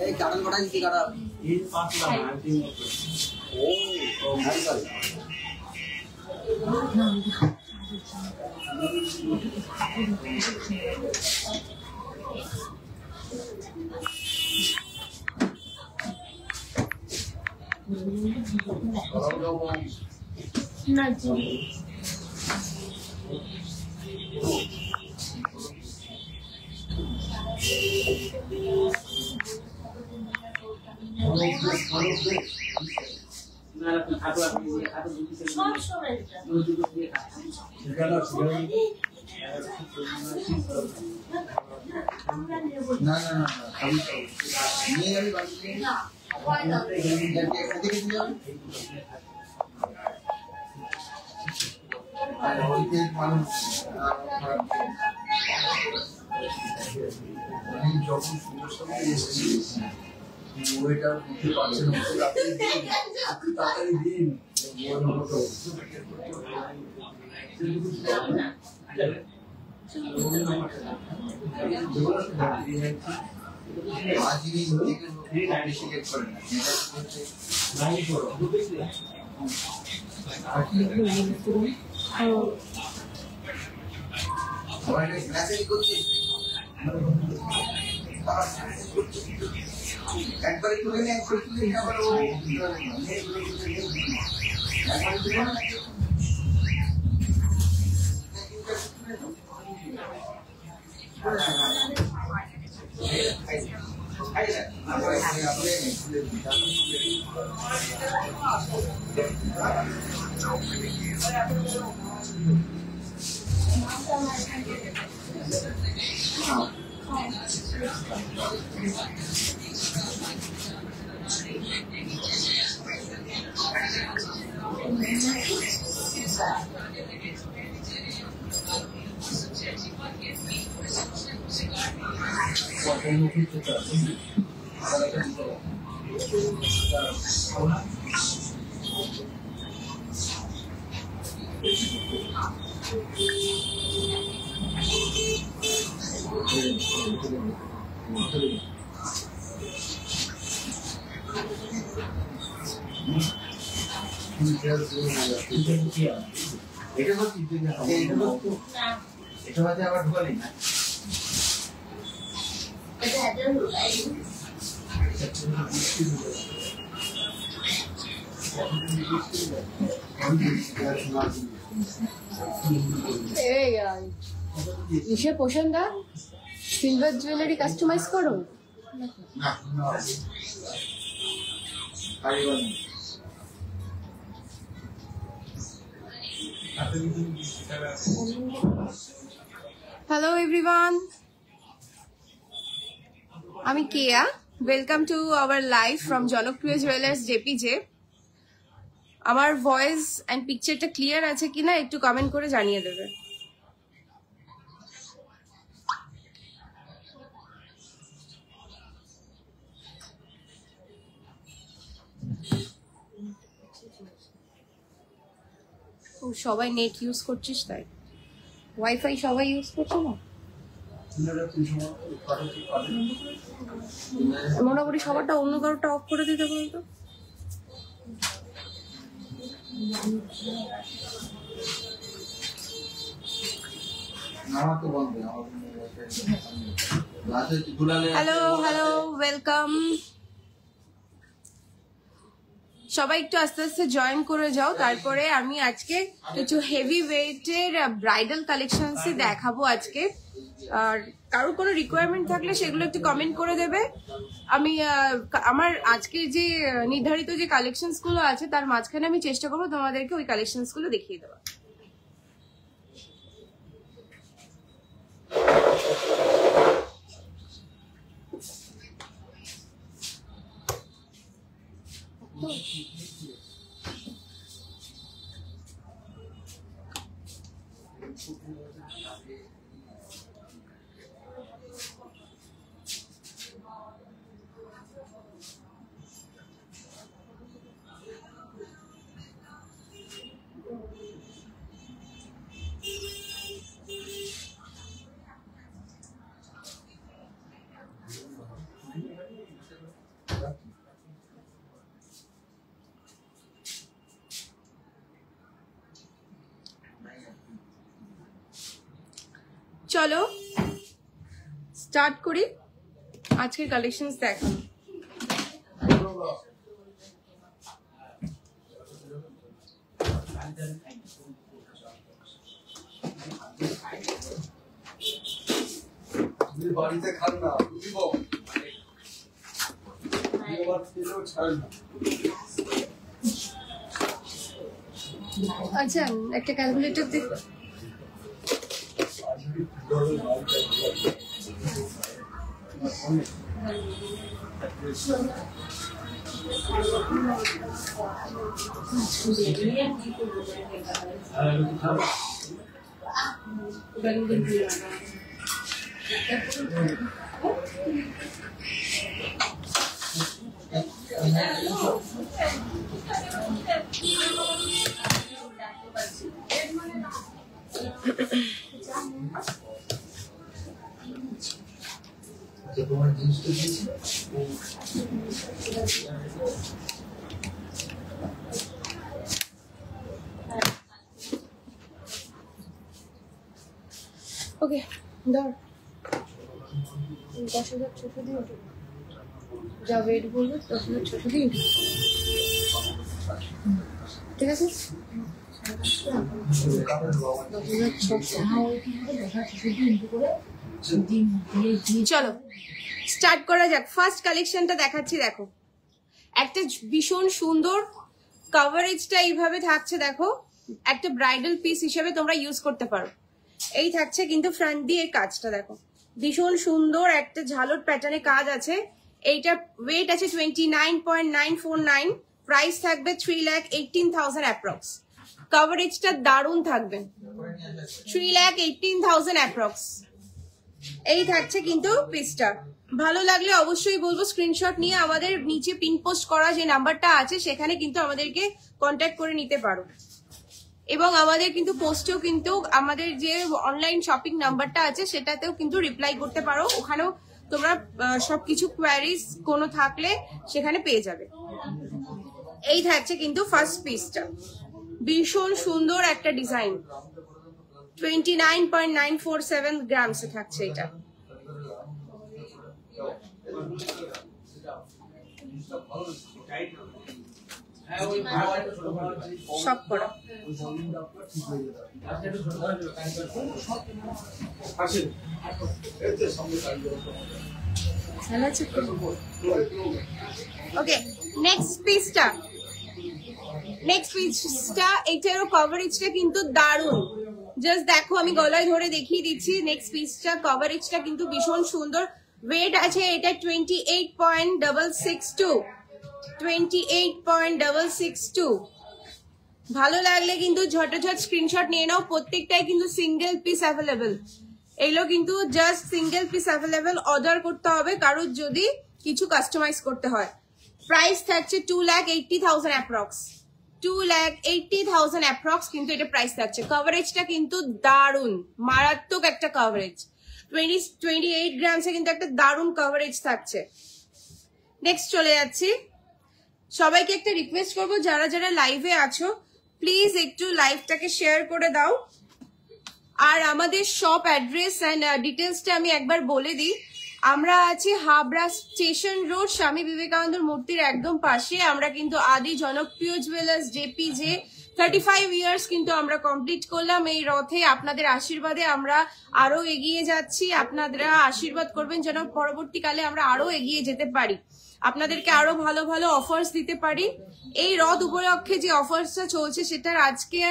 এই কাটাল কটা দিছি কাটা এই 5 লাখ আইটেম ও ভাই ভাই না জি না না না আমি নিয়ে যাবি বাড়িতে না হয় না এদিকে দিয়ে যাবি আর ওইতে মানুষ আমি যখন সুন্দর সঙ্গে এসেছি ওইটা বুঝতে পারছেন তাড়াতাড়ি দিন একবারে তুলে নিয়ে একবারে তুলে নিয়ে আবার এটা হচ্ছে আবার ঢোকালি না ইসে পছন্দ সিলভার জুয়েলারি কাস্টমাইজ করো না হ্যালো এভরিওয়ান, আমি Keya. Welcome to our live from Janapriya jewellers JPJ. আমার ভয়েস অ্যান্ড পিকচারটা ক্লিয়ার আছে কিনা একটু কমেন্ট করে জানিয়ে দেবে। ও সবাই নেট ইউজ করছিস তাই, ওয়াইফাই সবাই ইউজ করছে না? মোটামুটি সবারটা অন্য কারোটা অফ করে দিতে বলতো। Hello hello, welcome. সবাই একটু আস্তে আস্তে জয়েন করে যাও। তারপরে আমি আজকে কিছু হেভি ওয়েটের ব্রাইডাল কালেকশনসই দেখাবো আজকে। আর কারোর কোনো রিকোয়ারমেন্ট থাকলে সেগুলো একটু কমেন্ট করে দেবে। আমি আমার আজকে যে নির্ধারিত যে কালেকশনস গুলো আছে তার মাঝখানে আমি চেষ্টা করবো তোমাদেরকে ওই কালেকশনস গুলো দেখিয়ে দেওয়া। চলো স্টার্ট করি আজকের কালেকশনস দেখো। বাড়িতে খান না আচ্ছা একটা ক্যালকুলেটর দেখ। তোমার জিনিসটা দিয়েছি ওকে ধর 10,600 দিয়ে যা ওয়েট বলবো 10,600 দিয়ে ঠিক আছে। চলো স্টার্ট করা যাক। ফার্স্ট কালেকশনটা দেখাচ্ছি দেখো, একটা ভীষণ সুন্দর কভারেজটা এইভাবে থাকছে দেখো, একটা ব্রাইডাল পিস হিসেবে তোমরা ইউজ করতে পারো। এই থাকছে কিন্তু ফ্রন্ট দিয়ে কাজটা দেখো, ভীষণ সুন্দর একটা ঝালট প্যাটার্নে কাজ আছে। এইটা ওয়েট আছে 29.949, প্রাইস থাকবে 3,18,000 অ্যাপ্রক্স। কভারেজটা দারুণ থাকবে, 3,18,000 অ্যাপ্রক্স। এই থাকছে কিন্তু পিসটা। ভালো লাগলে অবশ্যই বলবো স্ক্রিনশট নিয়ে আমাদের নিচে পিন পোস্ট করা যে নাম্বারটা আছে সেখানে কিন্তু আমাদেরকে কন্ট্যাক্ট করে নিতে পারো। এবং আমাদের কিন্তু পোস্টেও কিন্তু আমাদের যে অনলাইন শপিং নাম্বারটা আছে সেটাতেও কিন্তু রিপ্লাই করতে পারো, ওখানেও তোমরা সবকিছু কোয়ারিজ কোনো থাকলে সেখানে পেয়ে যাবে। এই থাকছে কিন্তু ফার্স্ট পিসটা, ভীষণ সুন্দর একটা ডিজাইন, 29.947 গ্রামসে থাকছে এটা। সব করা ওকে। নেক্সট পিসটা এটারও কভারেজটা কিন্তু দারুণ, জাস্ট দেখো আমি গলায় ধরে দেখিয়ে দিচ্ছি। নেক্সট পিসটা কভারেজটা কিন্তু ভীষণ সুন্দর, ওয়েট আছে এটা 28.662। ভালো লাগলে কিন্তু ঝটঝট স্ক্রিনশট নিয়ে নাও, প্রত্যেকটাই কিন্তু সিঙ্গেল পিস অ্যাভেলেবেল। এগুলো কিন্তু just single piece available, order করতে হবে কারোর যদি কিছু কাস্টমাইজ করতে হয়। প্রাইস থাকছে 2,80,000 অ্যাপ্রক্স, 2,80,000 অ্যাপ্রক্স কিন্তু এটা প্রাইস থাকছে। কভারেজটা কিন্তু দারুণ, মারাত্মক একটা কভারেজ, 28 গ্রামসে কিন্তু একটা দারুণ কভারেজ থাকছে। নেক্সট চলে যাচ্ছি। সবাইকে একটা রিকোয়েস্ট করবো, যারা যারা লাইভে আছো প্লিজ একটু লাইভটাকে শেয়ার করে দাও। আর আমাদের শপ অ্যাড্রেস অ্যান্ড ডিটেলসটা আমি একবার বলে দিই। আমরা আছি হাবড়া স্টেশন রোড, স্বামী বিবেকানন্দ মূর্তির একদম পাশে। আমরা কিন্তু আদি জনপ্রিয় জুয়েলার্স JPJ 35 ইয়ার্স কিন্তু আমরা কমপ্লিট করলাম এই রথে। আপনাদের আশীর্বাদে আমরা আরো এগিয়ে যাচ্ছি, আপনারা আশীর্বাদ করবেন যেন পরবর্তীকালে আমরা আরো এগিয়ে যেতে পারি, আপনাদেরকে আরো ভালো ভালো অফার্স দিতে পারি। এই রথ উপলক্ষে যে অফার্সটা চলছে সেটার আজকে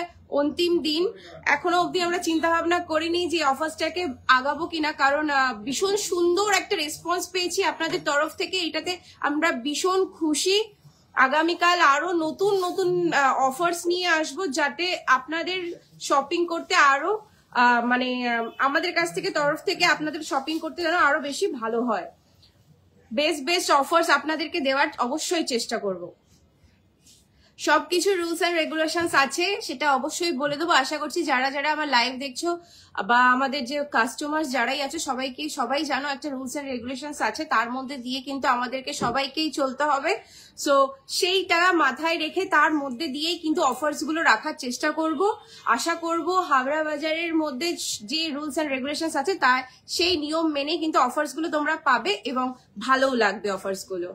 অন্তিম দিন, এখনো অবধি আমরা চিন্তা ভাবনা করিনি যে অফার্সটাকে আগাবো কিনা, কারণ ভীষণ সুন্দর একটা রেসপন্স পেয়েছি আপনাদের তরফ থেকে, এটাতে আমরা ভীষণ খুশি। আগামীকাল আরো নতুন নতুন অফার্স নিয়ে আসবো, যাতে আপনাদের শপিং করতে আরো মানে আমাদের কাছ থেকে তরফ থেকে আপনাদের শপিং করতে যেন আরো বেশি ভালো হয়। বেস্ট অফার্স আপনাদেরকে দেওয়ার অবশ্যই চেষ্টা করব। সবকিছু রুলস এন্ড রেগুলেশনস আছে, সেটা অবশ্যই বলে দেবো। আশা করছি যারা যারা আমার লাইভ দেখছো বা আমাদের যে কাস্টমার যারাই আছে সবাই জানো একটা রুলস এন্ড রেগুলেশনস আছে, তার মধ্যে দিয়ে কিন্তু আমাদেরকে সবাইকেই চলতে হবে। সো সেইটা মাথায় রেখে তার মধ্যে দিয়েই কিন্তু অফার্স গুলো রাখার চেষ্টা করব। আশা করব হাবড়া বাজারের মধ্যে যে রুলস এন্ড রেগুলেশনস আছে তার সেই নিয়ম মেনে কিন্তু অফার্স গুলো তোমরা পাবে এবং ভালোও লাগবে অফার্স গুলো।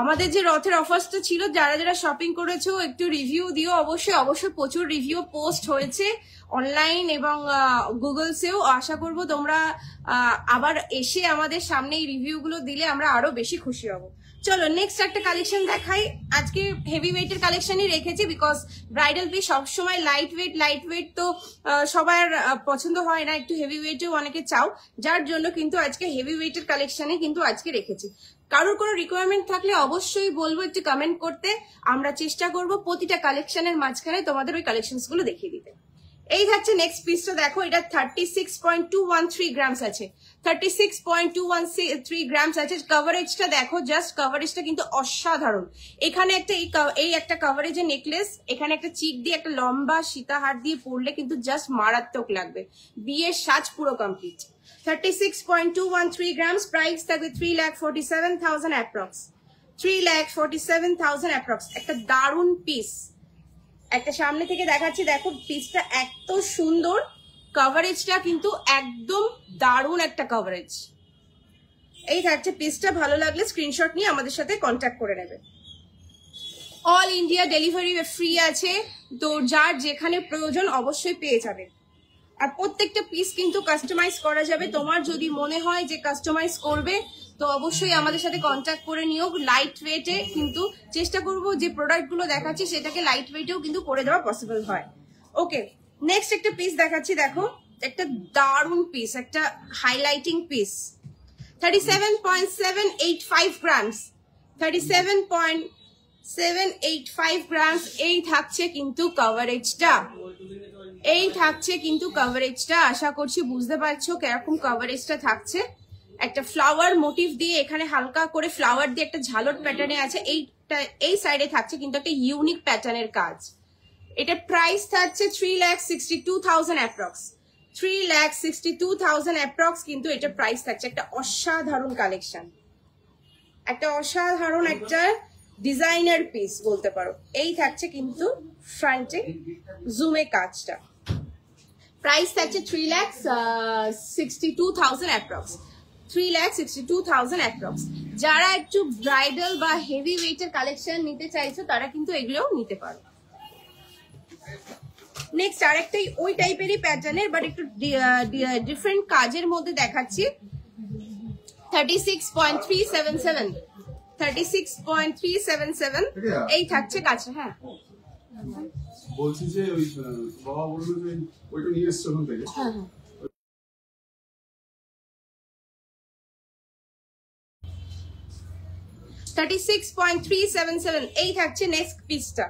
আমাদের যে রথের অফার্সটা ছিল, যারা যারা শপিং করেছো একটু রিভিউ দিও। অবশ্যই প্রচুর রিভিউ পোস্ট হয়েছে অনলাইন এবং গুগলসেও। আশা করব তোমরা আবার এসে আমাদের সামনে এই রিভিউ গুলো দিলে আমরা আরো বেশি খুশি হব। চলো নেক্সট একটা কালেকশন দেখাই। আজকে হেভি ওয়েটের কালেকশনই রেখেছি, বিকজ ব্রাইডাল পিস সবসময় লাইট ওয়েট তো সবার পছন্দ হয় না, একটু হেভি ওয়েটেও অনেকে চাও, যার জন্য কিন্তু আজকে হেভি ওয়েটের কালেকশনই কিন্তু আজকে রেখেছি। কারোর কোনো রিকোয়ারমেন্ট থাকলে অবশ্যই বলবো একটু কমেন্ট করতে, আমরা চেষ্টা করব প্রতিটা কালেকশনের মাঝখানে তোমাদের ওই কালেকশনস গুলো দেখিয়ে দিতে। এই থাকছে নেক্সট পিসটা, দেখো এটা 36.213 গ্রামস আছে, 36.213 গ্রামস আছে। কভারেজটা দেখো, জাস্ট কভারেজটা কিন্তু অসাধারণ। এখানে একটা কভারেজের নেকলেস, এখানে একটা চিক দিয়ে একটা লম্বা সীতাহার দিয়ে পরলে কিন্তু জাস্ট মারাত্মক লাগবে। বিয়ের সাজ পুরো কমপ্লিট। 36.213 গ্রামস, প্রাইস থাকবে 3,47,000 অ্যাপ্রক্স, 3,47,000 অ্যাপ্রক্স। একটা দারুণ পিস, একটা সামনে থেকে দেখাচ্ছি, দেখো পিসটা এত সুন্দর, কভারেজটা কিন্তু একদম দারুণ একটা কভারেজ। এই থাকছে পিসটা, ভালো লাগলে স্ক্রিনশট নিয়ে আমাদের সাথে কন্ট্যাক্ট করে নেবে। অল ইন্ডিয়া ডেলিভারি ফ্রি আছে, তো যার যেখানে প্রয়োজন অবশ্যই পেয়ে যাবে। আর প্রত্যেকটা পিস কিন্তু কাস্টমাইজ করা যাবে, তোমার যদি মনে হয় যে কাস্টমাইজ করবে তো অবশ্যই আমাদের সাথে কন্ট্যাক্ট করে নিও। লাইট ওয়েটে কিন্তু চেষ্টা করব যে প্রোডাক্ট গুলো দেখাচ্ছি সেটাকে লাইট ওয়েটেও কিন্তু করে দেওয়া পসিবল হয়। ওকে, নেক্সট একটা পিস দেখাচ্ছি, দেখো একটা দারুণ পিস, একটা হাইলাইটিং পিস, 37.785 গ্রামস, 37.785 গ্রামস। এই থাকছে কিন্তু কভারেজটা, আশা করছি বুঝতে পারছো কিরকম কভারেজটা থাকছে। একটা ফ্লাওয়ার মোটিভ দিয়ে, এখানে হালকা করে ফ্লাওয়ার দিয়ে একটা ঝালট প্যাটার্নে আছে, এই সাইডে থাকছে কিন্তু একটা ইউনিক প্যাটার্নের কাজ। এটা প্রাইস থাকছে 3,62,000 অ্যাপ্রক্স, 3,62,000 অ্যাপ্রক্স কিন্তু এটা প্রাইস থাকছে। একটা অসাধারণ কালেকশন, একটা অসাধারণ একটা ডিজাইনার পিস বলতে পারো। এই থাকছে কিন্তু ফ্রন্টে জুমে কাজটা, প্রাইস থাকছে 3,62,000 অ্যাপ্রক্স, 3,62,000 অ্যাপ্রক্স। যারা একটু ব্রাইডাল বা হেভি ওয়েটের কালেকশন নিতে চাইছো তারা কিন্তু এগুলোও নিতে পারো। নেক্সট আরেকটাই ওই টাইপেরই প্যাটার্নের বাট একটু ডিফারেন্ট কাজের মধ্যে দেখাচ্ছি, 36.377, 36.377 এই থাকছে কাছে। হ্যাঁ বলছি যে ওই বাবা বললো যে ওইটা নিয়ে এসছে ওখান থেকে। হ্যাঁ 36.377 এই থাকছে নেক্সট পিসটা।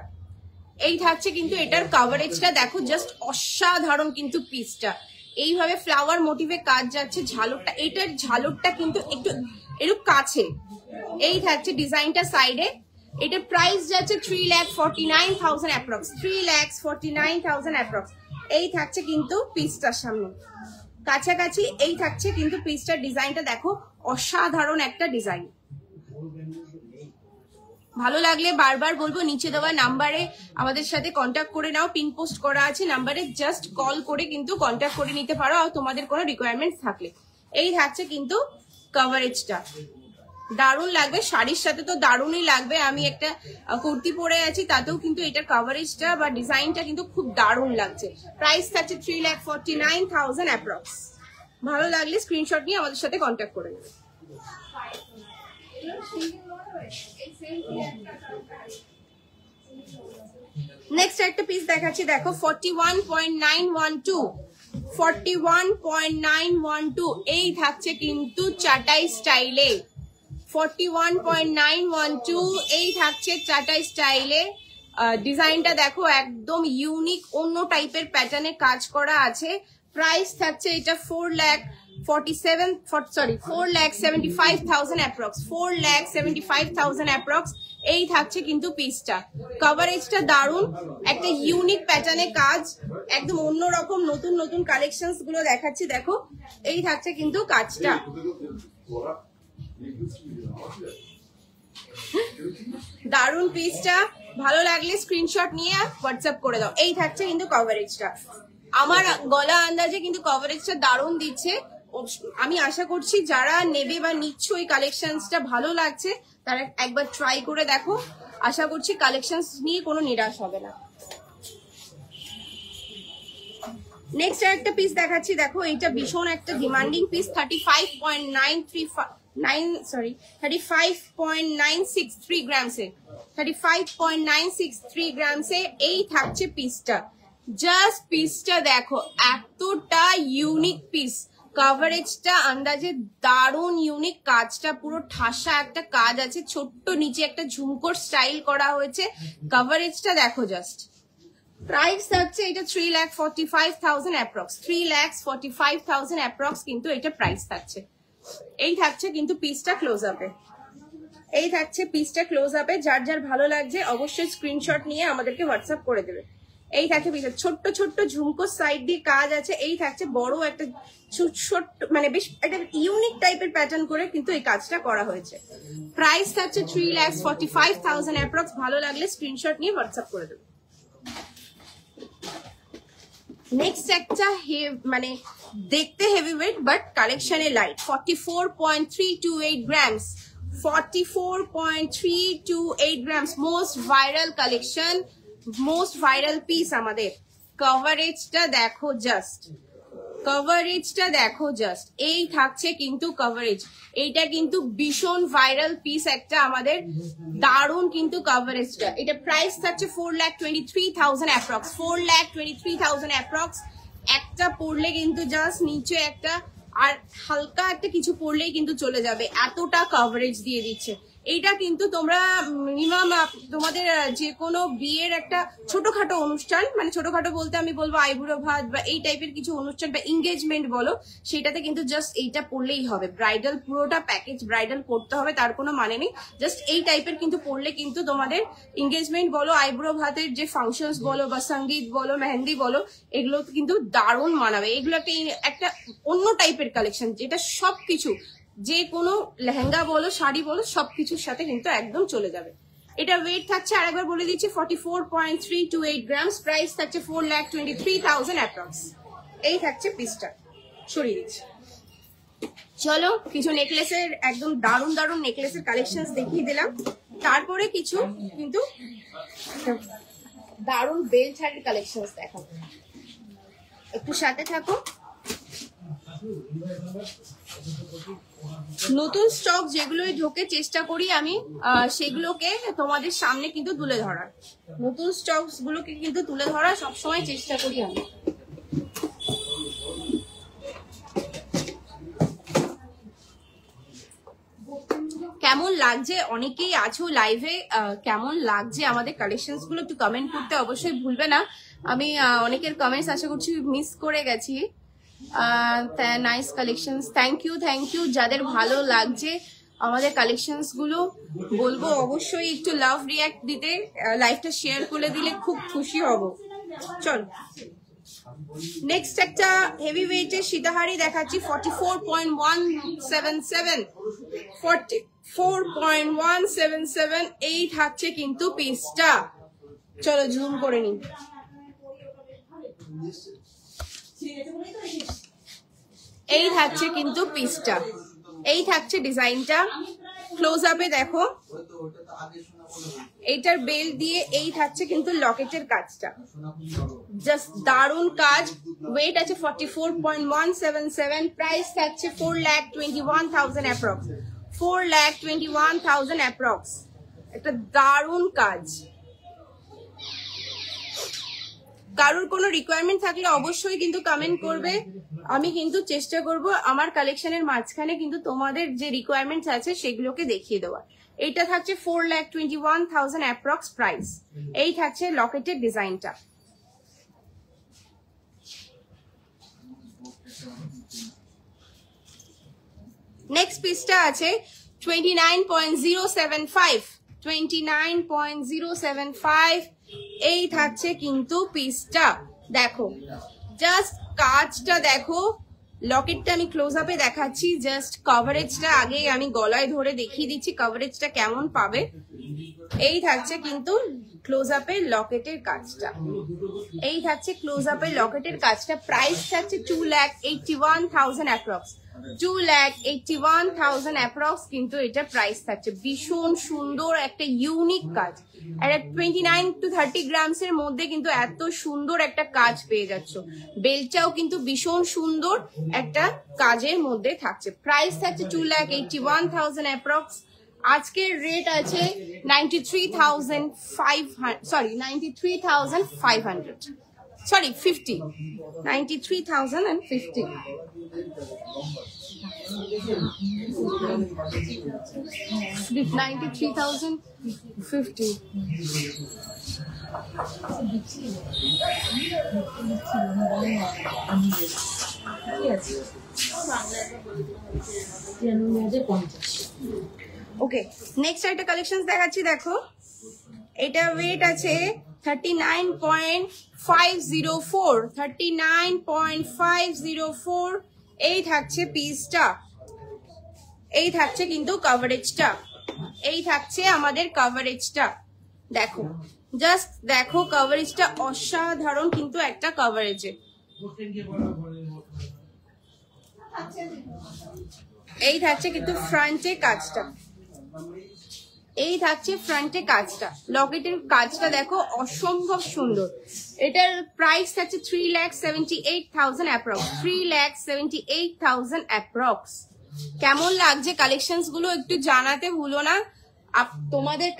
এই থাকছে কিন্তু এটার কভারেজটা দেখো, জাস্ট অসাধারণ কিন্তু পিসটা। এইভাবে ফ্লাওয়ার মোটিভে কাজ যাচ্ছে, ঝালরটা, এটার ঝালরটা কিন্তু একটু কাছে। এই থাকছে ডিজাইনটা সাইডে। এটার প্রাইস যাচ্ছে 3,49,000 অ্যাপ্রক্স, 3,49,000 অ্যাপ্রক্স। এই থাকছে কিন্তু পিসটার সামনে কাছাকাছি। এই থাকছে কিন্তু পিসটার ডিজাইনটা দেখো, অসাধারণ একটা ডিজাইন। ভালো লাগলে বারবার বলবো নিচে দেওয়া নাম্বারে আমাদের সাথে কন্ট্যাক্ট করে নাও, পিন পোস্ট করা আছে নাম্বারে, জাস্ট কল করে কিন্তু কন্ট্যাক্ট করে নিতে পারো আর তোমাদের কোনো রিকোয়ারমেন্ট থাকলে। এই থাকছে কিন্তু কভারেজটা, দারুণ লাগবে, শাড়ির সাথে তো দারুণই লাগবে। আমি একটা কুর্তি পরে আছি তাতেও কিন্তু এটার কভারেজটা বা ডিজাইনটা কিন্তু খুব দারুণ লাগছে। প্রাইস থাকছে 3,49,000 অ্যাপ্রক্স। ভালো লাগলে স্ক্রিনশট নিয়ে আমাদের সাথে কন্ট্যাক্ট করে নেবে। নেক্সট একটা পিস দেখাচ্ছি, দেখো 41.912, 41.912 এই থাকছে কিন্তু চাটাই স্টাইলে, 41.912 এই থাকছে চাটাই স্টাইলে। ডিজাইনটা দেখো একদম ইউনিক, অন্য টাইপের প্যাটার্নে কাজ করা আছে। প্রাইস থাকছে এটা 4,75,000 অ্যাপ্রক্স, 4,75,000 অ্যাপ্রক্স। এই থাকছে কিন্তু পিসটা। কভারেজটা দারুন, একটা ইউনিক প্যাটার্নে কাজ, একদম অন্যরকম নতুন নতুন কালেকশনস গুলো দেখাচ্ছি। দেখো এই থাকছে কিন্তু কাজটা। দারুন পিসটা, ভালো লাগলে স্ক্রিনশট নিয়ে হোয়াটসঅ্যাপ করে দাও। এই থাকছে কিন্তু কভারেজটা। আমার গলা আন্দাজে কিন্তু কভারেজটা দারুন দিচ্ছে। আমি আশা করছি যারা নেবে বা নিচ্ছ এই কালেকশনসটা ভালো লাগছে তারা একবার ট্রাই করে দেখো। আশা করছি কালেকশনস নিয়ে কোনো নিরাশ হবে না। নেক্সট একটা পিস দেখাচ্ছি। দেখো এইটা ভীষণ একটা ডিমান্ডিং পিস, 35.963 গ্রামসে, 35.963 গ্রামসে এই থাকছে পিসটা। জাস্ট পিসটা দেখো, এতটা ইউনিক পিস। কভারেজটা আন্দাজে দারুন ইউনিক, কাজটা পুরো ঠাসা একটা কাজ আছে, ছোট্ট নিচে একটা ঝুমকোর স্টাইল করা হয়েছে। কভারেজটা দেখো জাস্ট। প্রাইস থাকছে এটা 3,45,000 অ্যাপ্রক্স, 3,45,000 অ্যাপ্রক্স কিন্তু এটা প্রাইস থাকছে। এই থাকছে কিন্তু পিসটা ক্লোজ আপে, এই থাকছে পিসটা ক্লোজ আপে। যার যার ভালো লাগছে অবশ্যই স্ক্রিনশট নিয়ে আমাদেরকে হোয়াটসঅ্যাপ করে দেবে। এই থাকছে পিসটা, ছোট্ট ছোট্ট ঝুমকো সাইড দিয়ে কাজ আছে। এই থাকছে বড় একটা ছোট্ট, মানে বেশ একটা ইউনিক টাইপের প্যাটার্ন করে কিন্তু এই কাজটা করা হয়েছে। প্রাইস থাকছে 3,45,000 অ্যাপ্রক্স। ভালো লাগলে স্ক্রিনশট নিয়ে হোয়াটসঅ্যাপ করে দেবে। নেক্সট একটা মানে দেখতে হেভি ওয়েট বাট কালেকশনে light, 44.328 grams, 44.328 grams. Most viral collection, most viral piece আমাদের। কভারেজটা দেখো জাস্ট, কভারেজটা দেখো জাস্ট। এই থাকছে কিন্তু কভারেজ, এইটা কিন্তু ভীষণ ভাইরাল পিস একটা আমাদের, দারুন কিন্তু কভারেজটা। এটা প্রাইস থাকছে 4,23,000 অ্যাপ্রক্স, 4,23,000 অ্যাপ্রক্স। একটা পরলে কিন্তু জাস্ট নিচে একটা আর হালকা একটা কিছু পরলেই কিন্তু চলে যাবে, এতটা কভারেজ দিয়ে দিচ্ছে। এইটা কিন্তু তোমরা মিনিমাম তোমাদের যে কোনো বিয়ের একটা ছোটখাটো অনুষ্ঠান, মানে ছোটখাটো বলতে আমি বলবো আইবুড়ো ভাত বা এই টাইপের কিছু অনুষ্ঠান বা এঙ্গেজমেন্ট বলো, সেটাতে কিন্তু জাস্ট এইটা পরলেই হবে। ব্রাইডাল পুরোটা প্যাকেজ ব্রাইডাল পরতে হবে তার কোনো মানে নেই, জাস্ট এই টাইপের কিন্তু পরলে কিন্তু তোমাদের এঙ্গেজমেন্ট বলো, আইবুড়ো ভাতের যে ফাংশনস বলো বা সঙ্গীত বলো, মেহেন্দি বলো, এগুলো কিন্তু দারুণ মানাবে। এগুলো একটা অন্য টাইপের কালেকশন, যেটা সবকিছু যে কোনো লেহেঙ্গা বলো, শাড়ি বলো, সবকিছুর সাথে কিন্তু একদম চলে যাবে। এটা ওয়েট থাকছে আরেকবার বলে দিচ্ছি 44.328 গ্রামস। প্রাইস থাকছে 4,23,000 অ্যাপ্রক্স। এই থাকছে পিসটা, সরিয়ে দিচ্ছি। চলো কিছু নেকলেসের, একদম দারুণ দারুণ নেকলেসের কালেকশন দেখিয়ে দিলাম। তারপরে কিছু কিন্তু দারুণ বেল্ট শাড়ির কালেকশন দেখাবো, একটু সাথে থাকো। নতুন স্টক যেগুলোই ঢোকে চেষ্টা করি আমি সেগুলোকে তোমাদের সামনে কিন্তু তুলে ধরার, নতুন স্টক গুলোকে কিন্তু তুলে ধরার সবসময় চেষ্টা করি আমি। কেমন লাগছে, অনেকেই আছো লাইভে, কেমন লাগছে আমাদের কালেকশনস গুলো একটু কমেন্ট করতে অবশ্যই ভুলবে না। আমি অনেকের কমেন্টস আশা করছি মিস করে গেছি। Nice collections, thank you. যাদের ভালো লাগছে আমাদের কালেকশনস গুলো বলবো অবশ্যই একটু লাভ রিয়াক্ট দিতে, লাইভটা শেয়ার করে দিলে খুব খুশি হব। চল নেক্সট একটা হেভি ওয়েটের সীতাহারি দেখাচ্ছি, 44.177 এই থাকছে কিন্তু পিসটা। চলো জুম করে নিই। এই থাকছে কিন্তু পিসটা, এই থাকছে ডিজাইনটা। ক্লোজ আপে দেখো, এইটার বেল দিয়ে এই থাকছে কিন্তু লকেটের কাজটা, জাস্ট দারুন কাজ। ওয়েট আছে 44.177, প্রাইস থাকছে 4,21,000 অ্যাপ্রক্স, 4,21,000 অ্যাপ্রক্স। একটা দারুন কাজ। কারোর কোনো রিকোয়ারমেন্ট থাকলে অবশ্যই কিন্তু কমেন্ট করবে, আমি কিন্তু চেষ্টা করব আমার কালেকশনের মাঝখানে কিন্তু তোমাদের যে রিকোয়ারমেন্টস আছে সেগুলোকে দেখিয়ে দেওয়ার। এইটা থাকছে 4,21,000 অ্যাপ্রক্স প্রাইস। এই থাকছে লকেটের ডিজাইনটা। নেক্সট পিসটা আছে 29.075, 29.075 এই থাকছে কিন্তু পিসটা। দেখো জাস্ট কাজটা দেখো, লকেটটা আমি ক্লোজ আপে দেখাচ্ছি, জাস্ট কভারেজটা আগে আমি গলায় ধরে দেখিয়ে দিচ্ছি কভারেজটা কেমন পাবে। এই থাকছে কিন্তু ক্লোজ আপে লকেটের কাজটা, এই থাকছে ক্লোজ আপে লকেটের কাজটা। প্রাইস থাকছে 2,81,000 অ্যাপ্রক্স, 2,81,000 অ্যাপ্রক্স কিন্তু এটা প্রাইস থাকছে। ভীষণ সুন্দর একটা ইউনিক কাজ, একটা 29 to 30 গ্রামস এর মধ্যে কিন্তু এত সুন্দর একটা কাজ পেয়ে যাচ্ছ। বেলটাও কিন্তু ভীষণ সুন্দর একটা কাজের মধ্যে থাকছে। প্রাইস থাকছে 2,81,000 অ্যাপ্রক্স। আজকের রেট আছে 93,500, সরি 50, 93,050। $93,050। ওকে, নেক্সট একটা কালেকশন দেখাচ্ছি। দেখো এটা ওয়েট আছে 39.504, 39.504 এই থাকছে পিসটা, এই থাকছে কিন্তু কভারেজটা, এই থাকছে আমাদের কভারেজটা। দেখো জাস্ট দেখো কভারেজটা অসাধারণ কিন্তু একটা কভারেজে। এই থাকছে কিন্তু ফ্রন্টে কাজটা, এই থাকছে ফ্রন্টে কাজটা, লকেটের কাজটা দেখো অসম্ভব সুন্দর। এটার প্রাইস থাকছে 3,78,000 অ্যাপ্রক্স, 3,78,000 অ্যাপ্রক্স। কেমন লাগছে কালেকশনস গুলো একটু জানাতে ভুলো না। তোমাদের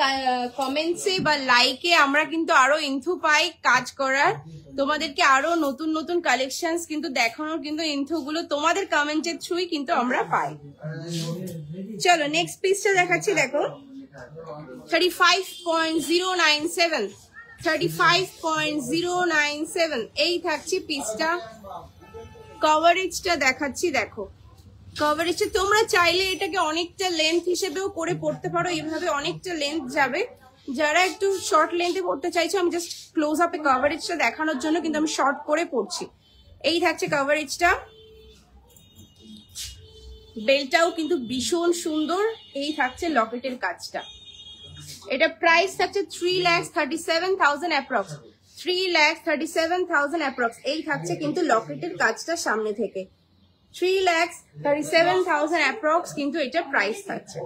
কমেন্টসে বা লাইকে আমরা কিন্তু আরো ইনথু পাই কাজ করার, তোমাদেরকে আরো নতুন নতুন কালেকশনস কিন্তু দেখানোর কিন্তু ইনথু গুলো তোমাদের কমেন্টের থ্রুই কিন্তু আমরা পাই। চলো নেক্সট পিসটা দেখাচ্ছি। দেখো 35.097, 35.097 এই থাকছে পিসটা। কভারেজটা দেখাচ্ছি, দেখো কভারেজটা তোমরা চাইলে এটাকে অনেকটা লেন্থ হিসেবেও করে পড়তে পারো, এভাবে অনেকটা লেন্থ যাবে। যারা একটু শর্ট লেন্থে পড়তে চাইছো, আমি জাস্ট ক্লোজ আপে কভারেজটা দেখানোর জন্য কিন্তু আমি শর্ট করে পড়ছি। এই থাকছে কভারেজটা, বেলটাও কিন্তু ভীষণ সুন্দর, এই থাকছে লকেটের কাজটা। এটা প্রাইস থাকছে 3,37,000 অ্যাপ্রক্স, 3,37,000 অ্যাপ্রক্স। এই থাকছে কিন্তু লকেটের কাজটা সামনে থেকে, 3,37,000 অ্যাপ্রক্স কিন্তু এটা প্রাইস থাকছে।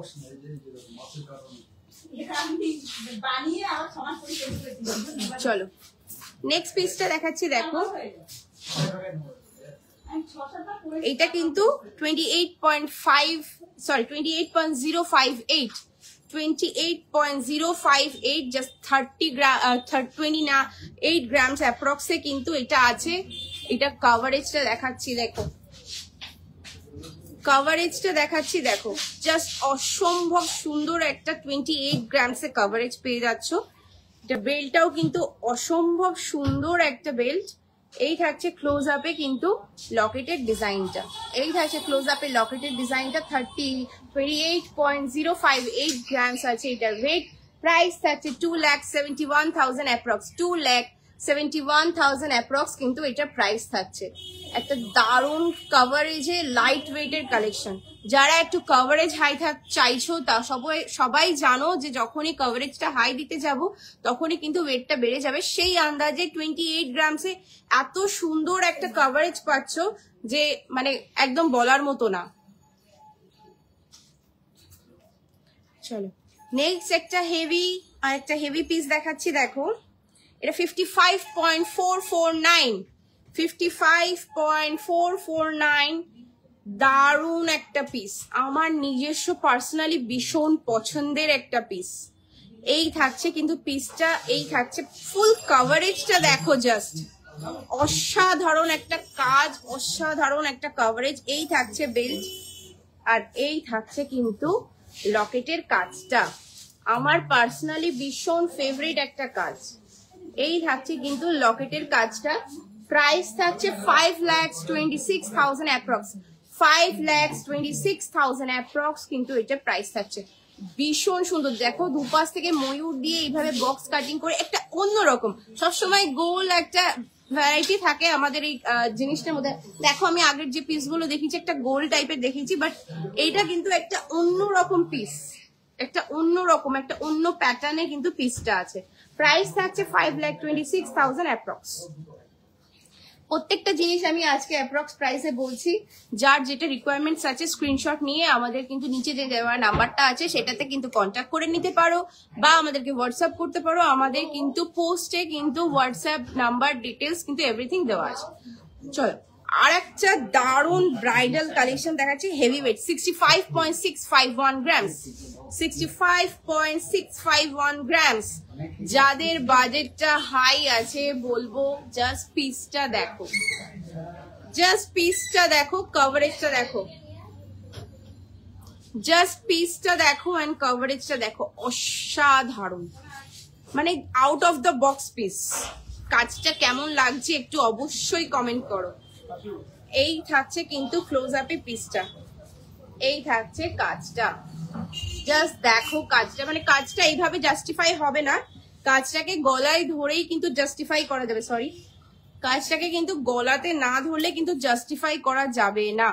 চলো নেক্সট পিসটা দেখাচ্ছি। দেখো এটা কিন্তু 28.058, 28.058 জাস্ট 28 গ্রামস অ্যাপ্রক্সে কিন্তু এটা আছে। এটা কভারেজটা দেখাচ্ছি, দেখো কভারেজটা দেখাচ্ছি, দেখো জাস্ট অসম্ভব সুন্দর একটা 28 গ্রামসে কভারেজ পেয়ে যাচ্ছ। এটা বেল্টটাও কিন্তু অসম্ভব সুন্দর একটা বেল্ট। এই থাকছে ক্লোজ আপে কিন্তু লকেটের ডিজাইনটা, এই থাকছে ক্লোজ আপে লকেটের ডিজাইনটা। 28.058 গ্রামস আছে এটার ওয়েট। প্রাইস থাকছে 2,71,000 অ্যাপ্রক্স, 2,71,000 অ্যাপ্রক্স কিন্তু এটা প্রাইস থাকছে। একটা দারুণ কভারেজে লাইট ওয়েটের কালেকশন। যারা একটু কভারেজ হাই চাইছো তা সবাই জানো যে যখনই কভারেজটা হাই দিতে যাব তখনই কিন্তু ওয়েটটা বেড়ে যাবে। সেই আন্দাজে 28 গ্রামসে এত সুন্দর একটা কভারেজ পাচ্ছ যে মানে একদম বলার মতো না। চলো নেক্সট একটা হেভি পিস দেখাচ্ছি। দেখো এটা 55.449, 55.449 দারুণ একটা পিস, আমার নিজস্ব পার্সোনালি ভীষণ পছন্দের একটা পিস। এই থাকছে কিন্তু পিসটা, এই থাকছে ফুল কভারেজটা দেখো জাস্ট অসাধারণ একটা কাজ, অসাধারণ একটা কভারেজ। এই থাকছে বেল্ট আর এই থাকছে কিন্তু লকেটের কাজটা, আমার পার্সোনালি ভীষণ ফেভারিট একটা কাজ। এই থাকছে কিন্তু লকেটের কাজটা। প্রাইস থাকছে 5,26,000 অ্যাপ্রক্স, 5,26,000 অ্যাপ্রক্স কিন্তু এটা প্রাইস থাকছে। ভীষণ সুন্দর, দেখো দুপাশ থেকে ময়ূর দিয়ে এইভাবে বক্স কাটিং করে একটা অন্যরকম, সবসময় গোল একটা ভ্যারাইটি থাকে আমাদের এই জিনিসটার মধ্যে। দেখো আমি আগের যে পিস গুলো দেখেছি একটা গোল টাইপের দেখেছি, বাট এইটা কিন্তু একটা অন্যরকম পিস, একটা অন্যরকম একটা অন্য প্যাটার্নে কিন্তু পিসটা আছে। প্রাইস থাকছে 5,26,000 অ্যাপ্রক্স। প্রত্যেকটা জিনিস আমি আজকে অ্যাপ্রক্স প্রাইসে বলছি, যার যেটা রিকোয়ারমেন্টস আছে স্ক্রিনশট নিয়ে আমাদের কিন্তু নিচে যে দেওয়া নাম্বারটা আছে সেটাতে কিন্তু কন্ট্যাক্ট করে নিতে পারো, বা আমাদেরকে হোয়াটসঅ্যাপ করতে পারো। আমাদের কিন্তু পোস্টে কিন্তু হোয়াটসঅ্যাপ নাম্বার ডিটেলস কিন্তু এভরিথিং দেওয়া আছে। চলো আর একটা দারুণ ব্রাইডাল কালেকশন দেখাচ্ছি, হেভি ওয়েট, 65.651 গ্রামস, 65.651 গ্রামস। যাদের বাজেটটা হাই আছে বলবো জাস্ট পিসটা দেখো, জাস্ট পিসটা দেখো, কভারেজটা দেখো, জাস্ট পিসটা দেখো এন্ড কভারেজটা দেখো, অসাধারণ, মানে out of the box piece. কাজটা কেমন লাগছে একটু অবশ্যই কমেন্ট করো। এই থাকছে কিন্তু ক্লোজ আপে পিসটা, এই থাকছে কাজটা, জাস্ট দেখো কাজটা, মানে কাজটা এইভাবে জাস্টিফাই হবে না, কাজটাকে গলায় ধরেই কিন্তু জাস্টিফাই করা যাবে, সরি কাজটাকে কিন্তু গলাতে না ধরলে কিন্তু জাস্টিফাই করা যাবে না।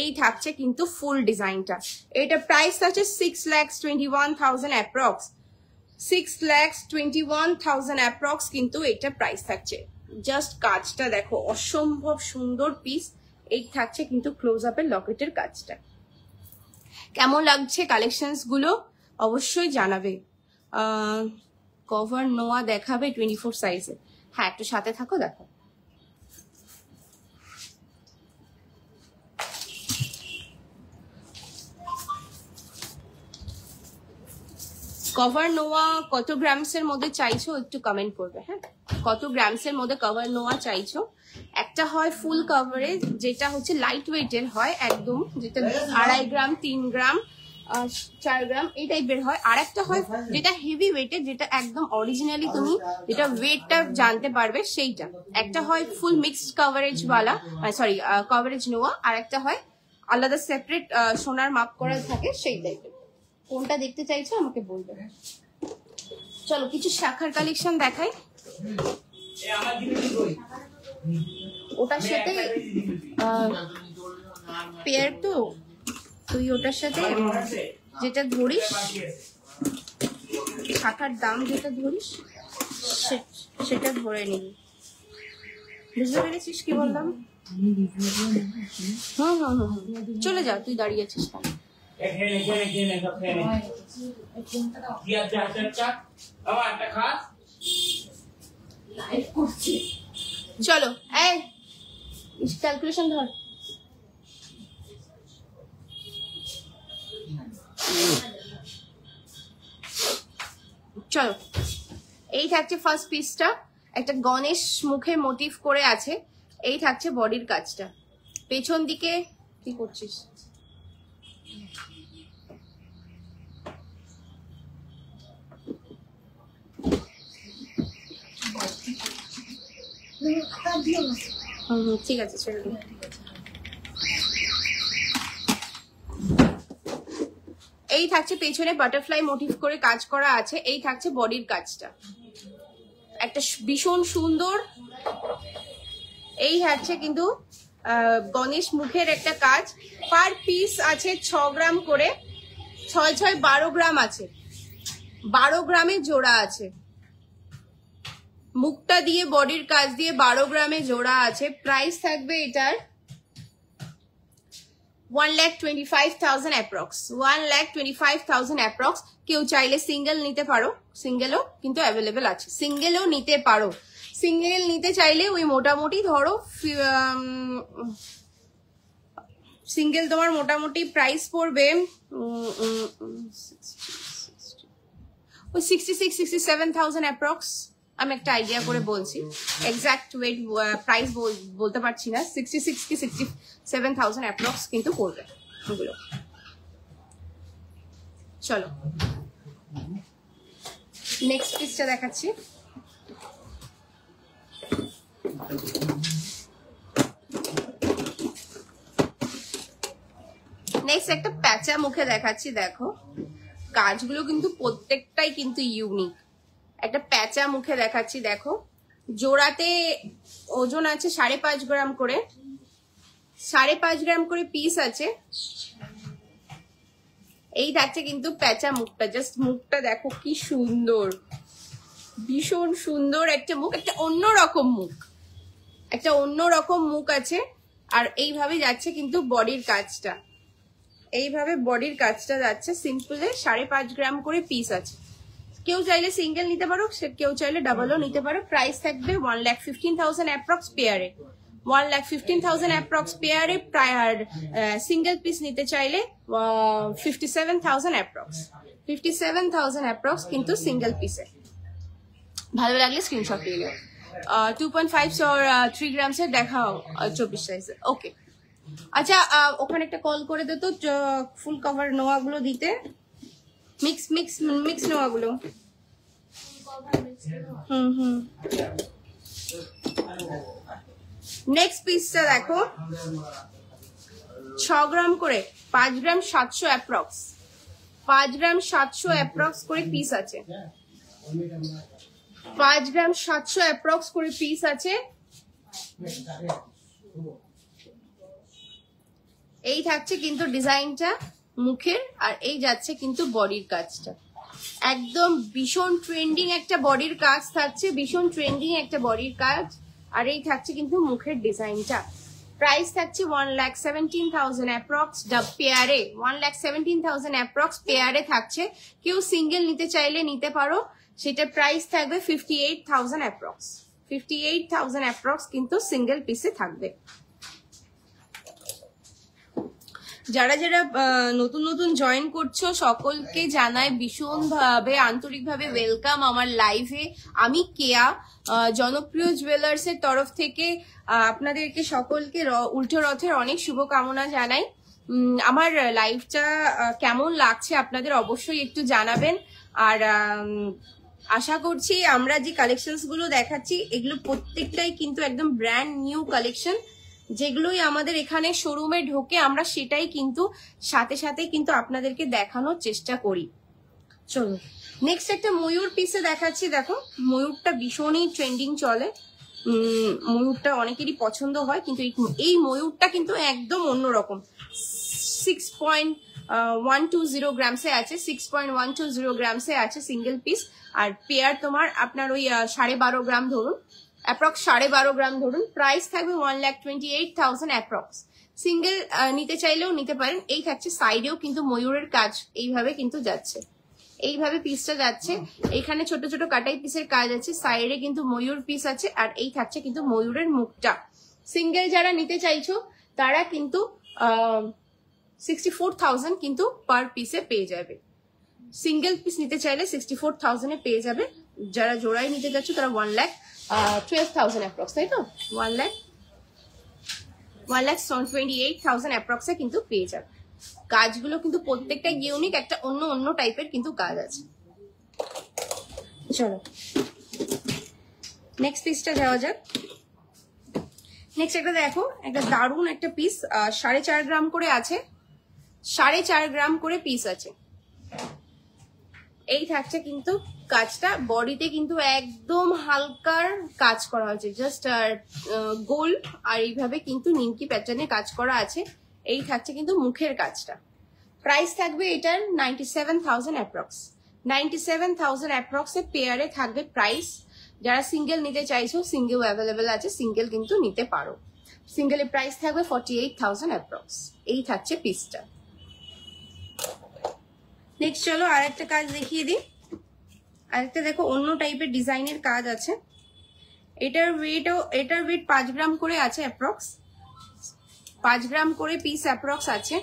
এই থাকছে কিন্তু ফুল ডিজাইনটা, এটা প্রাইস আছে 6,21,000 অ্যাপ্রক্স, 6,21,000 অ্যাপ্রক্স কিন্তু এটা প্রাইস থাকছে। জাস্ট কাজটা দেখো, অসম্ভব সুন্দর পিস। এই থাকছে কিন্তু ক্লোজ আপের লকেটের কাজটা। কেমন লাগছে কালেকশনস গুলো অবশ্যই জানাবে। কভার নোয়া দেখাবে 24 সাইজে, হ্যাঁ একটু সাথে থাকো দেখো। কভার নোয়া কত গ্রামসের মধ্যে চাইছো একটু কমেন্ট করবে, হ্যাঁ কত গ্রামসের মধ্যে কভার নোয়া চাইছো। একটা হয় ফুল কভারেজ, যেটা হচ্ছে লাইট ওয়েটের হয় একদম, যেটা 2.5 গ্রাম 3 গ্রাম 4 গ্রাম এই টাইপের হয়। আর একটা হয় যেটা হেভি ওয়েটের, যেটা একদম অরিজিনালি তুমি যেটা ওয়েটটা জানতে পারবে সেইটা। একটা হয় ফুল মিক্সড কভারেজ ওয়ালা, সরি কভারেজ নোয়া, আর একটা হয় আলাদা সেপারেট সোনার মাপ করা থাকে সেই টাইপের। কোনটা দেখতে চাইছো আমাকে বলবে। চলো কিছু শাখার কালেকশন দেখাই। ওটার সাথে পেয়ার, তো তুই ওটার সাথে যেটা ধরিস, শাখার দাম যেটা ধরিস সেটা ধরে নিবি, বুঝতে পেরেছিস কি বললাম? হুম হুম হুম, চলে যা, তুই দাঁড়িয়ে আছিস। চলো এই ক্যালকুলেশন ধর। চলো এই থাকছে ফার্স্ট পিসটা, একটা গণেশ মুখে মোটিভ করে আছে। এই থাকছে বডির কাজটা, পেছন দিকে কি করছিস? ঠিক আছে ছেড়ে দিন। এই থাকছে পেছনে বাটারফ্লাই মোটিভ করে কাজ করা আছে। এই থাকছে বডির কাজটা, একটা ভীষণ সুন্দর। এই থাকছে কিন্তু গণেশ মুখের একটা কাজ। পার পিস আছে 6 গ্রাম করে, 6 6 12 গ্রাম আছে, 12 গ্রামে জোড়া আছে। মুখটা দিয়ে বডির কাজ দিয়ে 12 গ্রামে জোড়া আছে। প্রাইস থাকবে এটার 1,25,000 অ্যাপ্রক্স, 1,25,000 অ্যাপ্রক্স। কেউ চাইলে সিঙ্গেল নিতে পারো, সিঙ্গেলও কিন্তু অ্যাভেলেবেল আছে, সিঙ্গেলও নিতে পারো। সিঙ্গেল নিতে চাইলে ওই মোটামুটি ধরো সিঙ্গেল তোমার মোটামুটি প্রাইস পড়বে ওই 66,000-67,000 অ্যাপ্রক্স। আমি একটা আইডিয়া করে বলছি, এক্সাক্ট ওয়েট প্রাইস বলতে পারছি না, 66 কি 67,000 অ্যাপ্রক্স কিন্তু পড়বে ওগুলো। চলো নেক্সট পিসটা দেখাচ্ছি। নেক্সট একটা প্যাঁচা মুখে দেখাচ্ছি, দেখো কাজগুলো কিন্তু প্রত্যেকটাই কিন্তু ইউনিক। একটা প্যাঁচা মুখে দেখাচ্ছি, দেখো জোড়াতে ওজন আছে 5.5 গ্রাম করে, 5.5 গ্রাম করে পিস আছে। এই থাকছে কিন্তু প্যাঁচা মুখটা, জাস্ট মুখটা দেখো কি সুন্দর, ভীষণ সুন্দর একটা মুখ, একটা অন্যরকম মুখ, একটা অন্যরকম মুখ আছে। আর এইভাবে যাচ্ছে কিন্তু বডির কাজটা, এইভাবে বডির কাজটা যাচ্ছে সিম্পলে। 5.5 গ্রাম করে পিস আছে। কেউ চাইলে সিঙ্গেল নিতে পারো, কেউ চাইলে ডাবলও নিতে পারো। প্রাইস থাকবে 1,15,000 অ্যাপ্রক্স পেয়ারে, 1,15,000 অ্যাপ্রক্স পেয়ারে। আর সিঙ্গেল পিস নিতে চাইলে 57,000 অ্যাপ্রক্স, 57,000 অ্যাপ্রক্স কিন্তু সিঙ্গেল পিসে। ভালো লাগলে স্ক্রিনশট নিয়ে নিও। 2.5 or 3 গ্রামসের দেখাও 24 সাইজের। ওকে, আচ্ছা ওখানে একটা কল করে দে তো ফুল কভার নোয়াগুলো দিতে, মিক্স মিক্স মিক্স নোয়াগুলো। নেক্সট পিসটা দেখো 6 গ্রাম করে, 5 গ্রাম 700 অ্যাপ্রক্স, 5 গ্রাম 700 অ্যাপ্রক্স করে পিস আছে, 5 গ্রাম 700 অ্যাপ্রক্স করে পিস আছে। এই থাকছে কিন্তু ডিজাইনটা মুখের, আর এই যাচ্ছে কিন্তু বডির কাজটা। একদম ভীষণ ট্রেন্ডিং একটা বডির কাজ থাকছে, ভীষণ ট্রেন্ডিং একটা বডির কাজ। আর এই থাকছে কিন্তু মুখের ডিজাইনটা। প্রাইস থাকছে 1,17,000 অ্যাপ্রক্স পেয়ারে, 1,17,000 অ্যাপ্রক্স পেয়ারে থাকছে। কেউ সিঙ্গেল নিতে চাইলে নিতে পারো, সেটা প্রাইস থাকবে 58,000 অ্যাপ্রক্স, 58,000 অ্যাপ্রক্স কিন্তু সিঙ্গেল পিসে থাকবে। যারা যারা নতুন নতুন জয়েন করছো সকলকে জানাই ভীষণ ভাবে আন্তরিকভাবে ওয়েলকাম আমার লাইভে। আমি কেয়া, জনপ্রিয় জুয়েলার্স এর তরফ থেকে আপনাদেরকে সকলকে উল্টো রথের অনেক শুভকামনা জানাই। আমার লাইভটা কেমন লাগছে আপনাদের অবশ্যই একটু জানাবেন। আর আশা করছি আমরা যে কালেকশনস গুলো দেখাচ্ছি এগুলো প্রত্যেকটাই কিন্তু একদম ব্র্যান্ড নিউ কালেকশন, যেগুলোই আমাদের এখানে শোরুমে ঢোকে আমরা সেটাই কিন্তু সাথে সাথে কিন্তু আপনাদেরকে দেখানোর চেষ্টা করি। চলো নেক্সট একটা ময়ূর পিসে দেখাচ্ছি। দেখো ময়ূরটা ভীষণই ট্রেন্ডিং চলে, ময়ূরটা অনেকেরই পছন্দ হয়, কিন্তু এই ময়ূরটা কিন্তু একদম অন্যরকম। 6.120 গ্রামসে আছে, 6.120 গ্রামসে আছে সিঙ্গেল পিস। আর পেয়ার তোমার আপনার ওই 12.5 গ্রাম ধরুন, অ্যাপ্রক্স 12.5 গ্রাম ধরুন। প্রাইস থাকবে 1,28,000 অ্যাপ্রক্স। সিঙ্গেল নিতে চাইলেও নিতে পারেন। এই থাকছে সাইডেও কিন্তু ময়ূরের কাজ এইভাবে কিন্তু যাচ্ছে, এইভাবে পিসটা যাচ্ছে। এখানে ছোট ছোট কাটাই পিসের কাজ আছে, সাইডে কিন্তু ময়ূর পিস আছে। আর এই থাকছে কিন্তু ময়ূরের মুখটা। সিঙ্গেল যারা নিতে চাইছো তারা কিন্তু 64,000 কিন্তু পার পিসে পেয়ে যাবে। সিঙ্গেল পিস নিতে চাইলে 64,000-এ পেয়ে যাবে। যারা জোড়াই নিতে যাচ্ছ তারা 1,12,000 অ্যাপ্রক্স, তাই তো 1,28,000 অ্যাপ্রক্সে কিন্তু পেয়ে যাবে। কাজগুলো কিন্তু প্রত্যেকটা ইউনিক, একটা অন্য অন্য টাইপের কিন্তু কাজ আছে। চলো নেক্সট পিসটা যাওয়া যাক। নেক্সট একটা দেখো, একটা দারুণ একটা পিস, 4.5 গ্রাম করে আছে, 4.5 গ্রাম করে পিস আছে। এই থাকছে কিন্তু কাজটা, বডিতে কিন্তু একদম হালকার কাজ করা হয়েছে, জাস্ট গোল আর এইভাবে কিন্তু নিমকি প্যাটার্নে কাজ করা আছে। এই থাকছে কিন্তু মুখের কাজটা। প্রাইস থাকবে এটার 97,000 অ্যাপ্রক্স, 97,000 অ্যাপ্রক্সে পেয়ারে থাকবে প্রাইস। যারা সিঙ্গেল নিতে চাইছো সিঙ্গেল অ্যাভেলেবেল আছে, সিঙ্গেল কিন্তু নিতে পারো। সিঙ্গেলের প্রাইস থাকবে 48,000 অ্যাপ্রক্স। এই থাকছে পিসটা। নেক্সট চলো আরেকটা কাজ দেখিয়ে দিই। আরেকটা দেখো অন্য টাইপের ডিজাইনের কাজ আছে। এটার ওয়েট 5 গ্রাম করে আছে অ্যাপ্রক্স, 5 গ্রাম করে পিস অ্যাপ্রক্স আছে।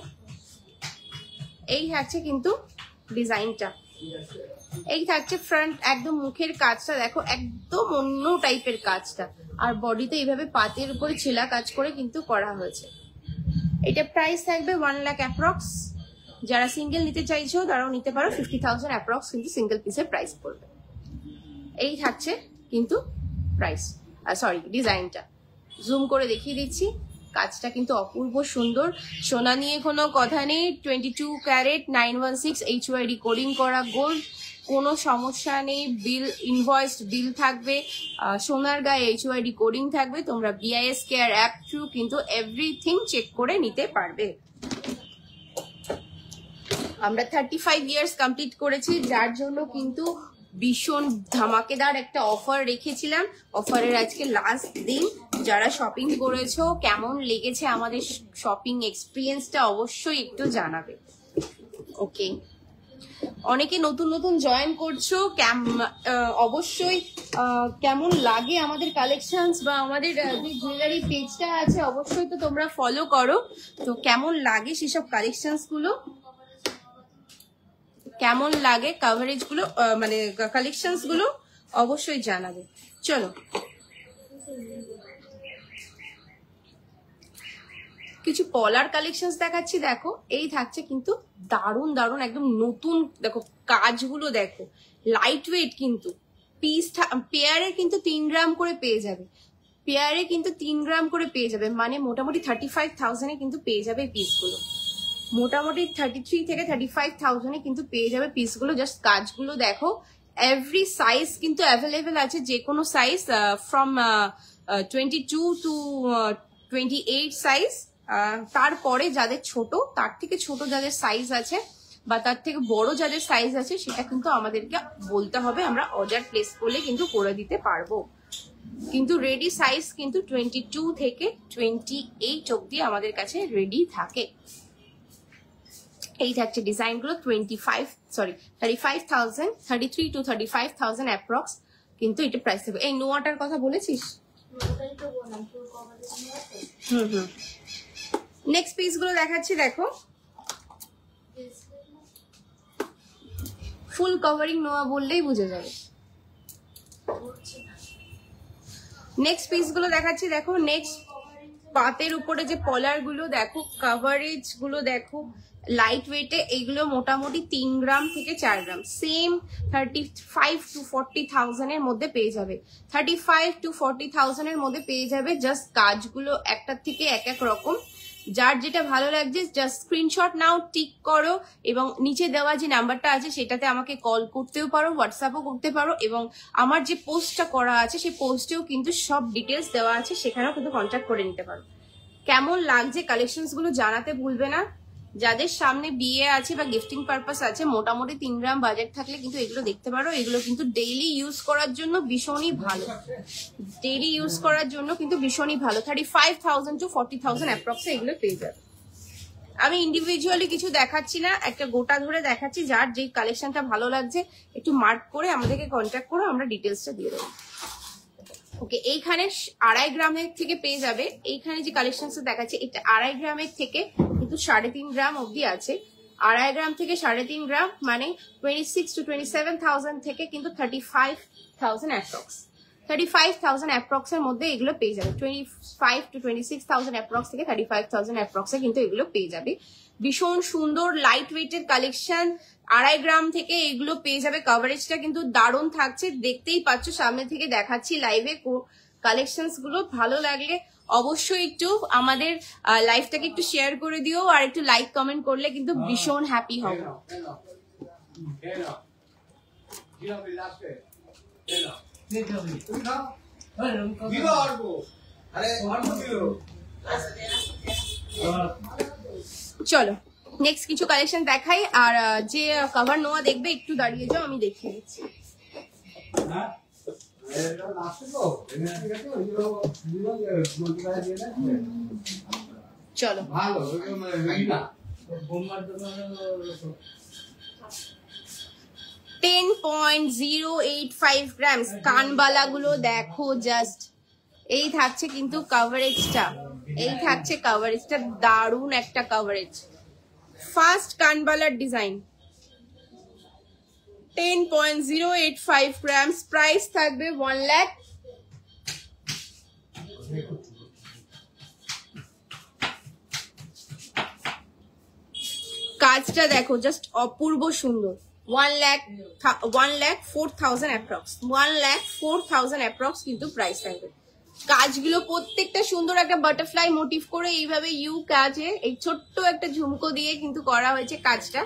এই থাকছে কিন্তু ডিজাইনটা, এই থাকছে ফ্রন্ট একদম মুখের কাজটা। দেখো একদম অন্য টাইপের কাজটা, আর বডিতে এইভাবে পাতের উপরে ছেলা কাজ করে কিন্তু করা হয়েছে। এটা প্রাইস থাকবে 1 লাখ অ্যাপ্রক্স। যারা সিঙ্গেল নিতে চাইছো তারাও নিতে পারো, 50,000 অ্যাপ্রক্স কিন্তু সিঙ্গেল পিসের প্রাইস পড়বে। এই থাকছে কিন্তু প্রাইস, সরি ডিজাইনটা জুম করে দেখিয়ে দিচ্ছি। কাজটা কিন্তু অপূর্ব সুন্দর, সোনা নিয়ে কোনো কথা নেই। 22 ক্যারেট 916 HYD কোডিং করা গোল্ড, কোনো সমস্যা নেই। বিল ইনভয়েস বিল থাকবে, সোনার গায়ে HYD কোডিং থাকবে। তোমরা BIS কেয়ার অ্যাপ থ্রু কিন্তু এভরিথিং চেক করে নিতে পারবে। আমরা 35 ইয়ার্স কমপ্লিট করেছি, যার জন্য কিন্তু ভীষণ ধামাকেদার একটা অফার রেখেছিলাম। অফারের আজকে লাস্ট দিন। যারা শপিং করেছো, কেমন লেগেছে আমাদের শপিং এক্সপিরিয়েন্সটা অবশ্যই একটু জানাবে। ওকে, অনেকে নতুন নতুন জয়েন করছো, অবশ্যই কেমন লাগে আমাদের কালেকশনস বা আমাদের যে জুয়েলারি পেজটা আছে অবশ্যই তো তোমরা ফলো করো। তো কেমন লাগে সেসব কালেকশনস গুলো, কেমন লাগে কভারেজ গুলো, মানে কালেকশনস গুলো অবশ্যই জানাবে। চলো কিছু পলার কালেকশনস দেখাচ্ছি। দেখো, এই থাকছে কিন্তু দারুণ দারুণ একদম নতুন। দেখো কাজগুলো দেখো, লাইট ওয়েট কিন্তু। পিস পেয়ারে কিন্তু 3 গ্রাম করে পেয়ে যাবে, পেয়ারে কিন্তু 3 গ্রাম করে পেয়ে যাবে, মানে মোটামুটি 35,000-এ কিন্তু পেয়ে যাবে এই পিসগুলো। মোটামুটি 33 থেকে 35,000-এ কিন্তু পেয়ে যাবে পিসগুলো। জাস্ট কাজগুলো দেখো, এভরি সাইজ কিন্তু অ্যাভেলেবেল আছে, যে কোনো সাইজ ফ্রম 22 টু 28 সাইজ। তারপরে যাদের ছোট, তার থেকে ছোট যাদের সাইজ আছে বা তার থেকে বড় যাদের সাইজ আছে, সেটা কিন্তু আমাদেরকে বলতে হবে, আমরা অর্ডার প্লেস করলে কিন্তু করে দিতে পারবো। কিন্তু রেডি সাইজ কিন্তু 22 থেকে 28 অব্দি আমাদের কাছে রেডি থাকে। এই থাকছে ডিজাইন গুলো 33 to 35,000 অ্যাপ্রক্স কিন্তু এটা প্রাইস থাকবে। এই নোয়াটার কথা বলেছিস? নেক্সট পিস গুলো দেখাচ্ছি। দেখো, ফুল কভারিং নোয়া বললেই বুঝে যাবে। নেক্সট পিস গুলো দেখাচ্ছি। দেখো, নেক্সট পাতের উপরে যে পলার গুলো দেখো, কভারেজ গুলো দেখো, লাইট ওয়েটে। এইগুলো মোটামুটি 3 গ্রাম থেকে 4 গ্রাম, সেম 35 to 40,000 এর মধ্যে পেয়ে যাবে। 35 to 40,000 এর মধ্যে পেয়ে যাবে। জাস্ট কাজগুলো একটার থেকে এক এক রকম। যার যেটা ভালো লাগছে জাস্ট স্ক্রিনশট নাও, টিক করো, এবং নিচে দেওয়া যে নাম্বারটা আছে সেটাতে আমাকে কল করতেও পারো, হোয়াটসঅ্যাপও করতে পারো, এবং আমার যে পোস্টটা করা আছে সেই পোস্টেও কিন্তু সব ডিটেলস দেওয়া আছে, সেখানেও কিন্তু কন্ট্যাক্ট করে নিতে পারো। কেমন লাগছে কালেকশনস গুলো জানাতে ভুলবে না। যাদের সামনে বিয়ে আছে বা গিফটিং পারপাস আছে, মোটামুটি 3 গ্রাম বাজেট থাকলে কিন্তু এগুলো দেখতে পারো। এগুলো কিন্তু ডেইলি ইউজ করার জন্য ভীষণই ভালো, ডেইলি ইউজ করার জন্য কিন্তু ভীষণই ভালো। 35,000 to 40,000 অ্যাপ্রক্সে এগুলো পেয়ে যাবে। আমি ইন্ডিভিজুয়ালি কিছু দেখাচ্ছি না, একটা গোটা ধরে দেখাচ্ছি। যার যে কালেকশনটা ভালো লাগছে একটু মার্ক করে আমাদেরকে কন্ট্যাক্ট করো, আমরা ডিটেলসটা দিয়ে দেবো। ওকে, এইখানে 2.5 গ্রামের থেকে পেয়ে যাবে। এইখানে যে কালেকশনটা দেখাচ্ছে এটা 2.5 গ্রামের থেকে কিন্তু 3.5 গ্রাম অব্দি আছে। 2.5 গ্রাম থেকে 3.5 গ্রাম মানে 26 to 27,000 থেকে কিন্তু 35,000 অ্যাপ্রক্স। 35,000 অ্যাপ্রক্স এর মধ্যে এগুলো পেয়ে যাবে। 25 to 26,000 অ্যাপ্রক্স থেকে 35,000 অ্যাপ্রক্সে কিন্তু এগুলো পেয়ে যাবে। ভীষণ সুন্দর লাইট ওয়েটের কালেকশন। 2.5 গ্রাম থেকে এগুলো পেয়ে যাবে। কভারেজটা কিন্তু দারুণ থাকছে, দেখতেই পাচ্ছ, সামনে থেকে দেখাচ্ছি লাইভে। কালেকশনস গুলো ভালো লাগলে অবশ্যই একটু আমাদের লাইভটাকে একটু শেয়ার করে দিও, আর একটু লাইক কমেন্ট করলে কিন্তু ভীষণ হ্যাপি হব। চলো নেক্সট কিছু কালেকশন দেখাই। আর যে কভার নোয়া দেখবে একটু দাঁড়িয়ে যাও, আমি দেখিয়ে দিচ্ছি। চলো, 10.085 গ্রাম কানবালা গুলো দেখো জাস্ট। এই থাকছে কিন্তু কভারেজটা, এই থাকছে কভারেজটা, দারুণ একটা কভারেজ। ফার্স্ট কানবালার ডিজাইন, 10.085 গ্রামস, প্রাইস থাকবে 1 লাখ। কাজটা দেখো জাস্ট অপূর্ব সুন্দর। 1,04,000 অ্যাপ্রক্স, 1,04,000 অ্যাপ্রক্স কিন্তু প্রাইস থাকবে। কাজগুলো প্রত্যেকটা সুন্দর একটা বাটারফ্লাই মোটিভ করে এইভাবে ইউ কাজে এই ছোট্ট একটা ঝুমকো দিয়ে কিন্তু করা হয়েছে কাজটা।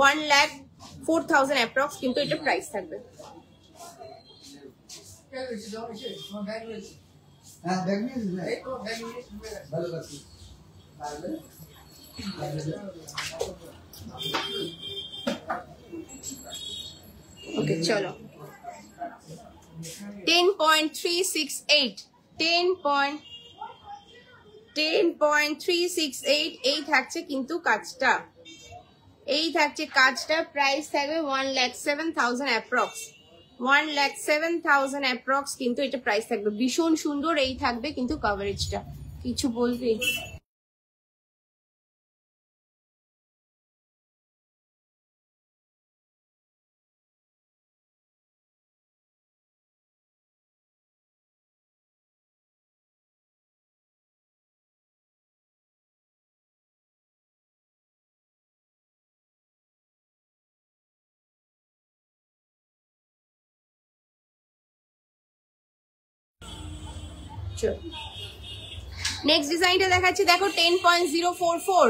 1,04,000 অ্যাপ্রক্স কিন্তু এটা প্রাইস থাকবে। ওকে চলো 10.368 10.368 এই থাকছে কিন্তু কাজটা, এই থাকছে কাজটা। প্রাইস থাকবে 1,07,000 অ্যাপ্রক্স, 1,07,000 অ্যাপ্রক্স কিন্তু এটা প্রাইস থাকবে। ভীষণ সুন্দর এই থাকবে কিন্তু কভারেজটা। কিছু বলবি? নেক্সট ডিজাইনটা দেখাচ্ছি দেখো 10.044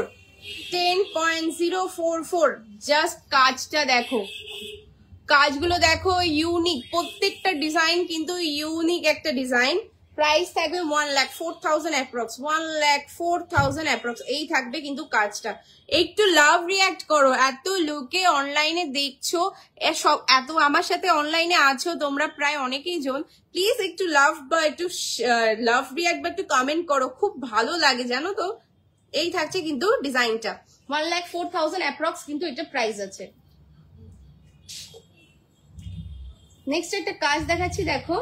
10.044 জাস্ট কাজটা দেখো, কাজগুলো দেখো ইউনিক, প্রত্যেকটা ডিজাইন কিন্তু ইউনিক একটা ডিজাইন। প্রাইস থাকবে 1,04,000 অ্যাপ্রক্স, 1,04,000 অ্যাপ্রক্স এই থাকবে কিন্তু কাজটা। একটু লাভ রিয়াক্ট করো, এত লোকে অনলাইনে দেখছো, সব এত আমার সাথে অনলাইনে আছো তোমরা প্রায় অনেকেই জন, প্লিজ একটু লাভ বা একটু লাভ রিয়াক্ট বা একটু কমেন্ট করো, খুব ভালো লাগে জানো তো। এই থাকছে কিন্তু ডিজাইনটা 1,04,000 অ্যাপ্রক্স কিন্তু এটা প্রাইস আছে। নেক্সট একটা কাজ দেখাচ্ছি দেখো,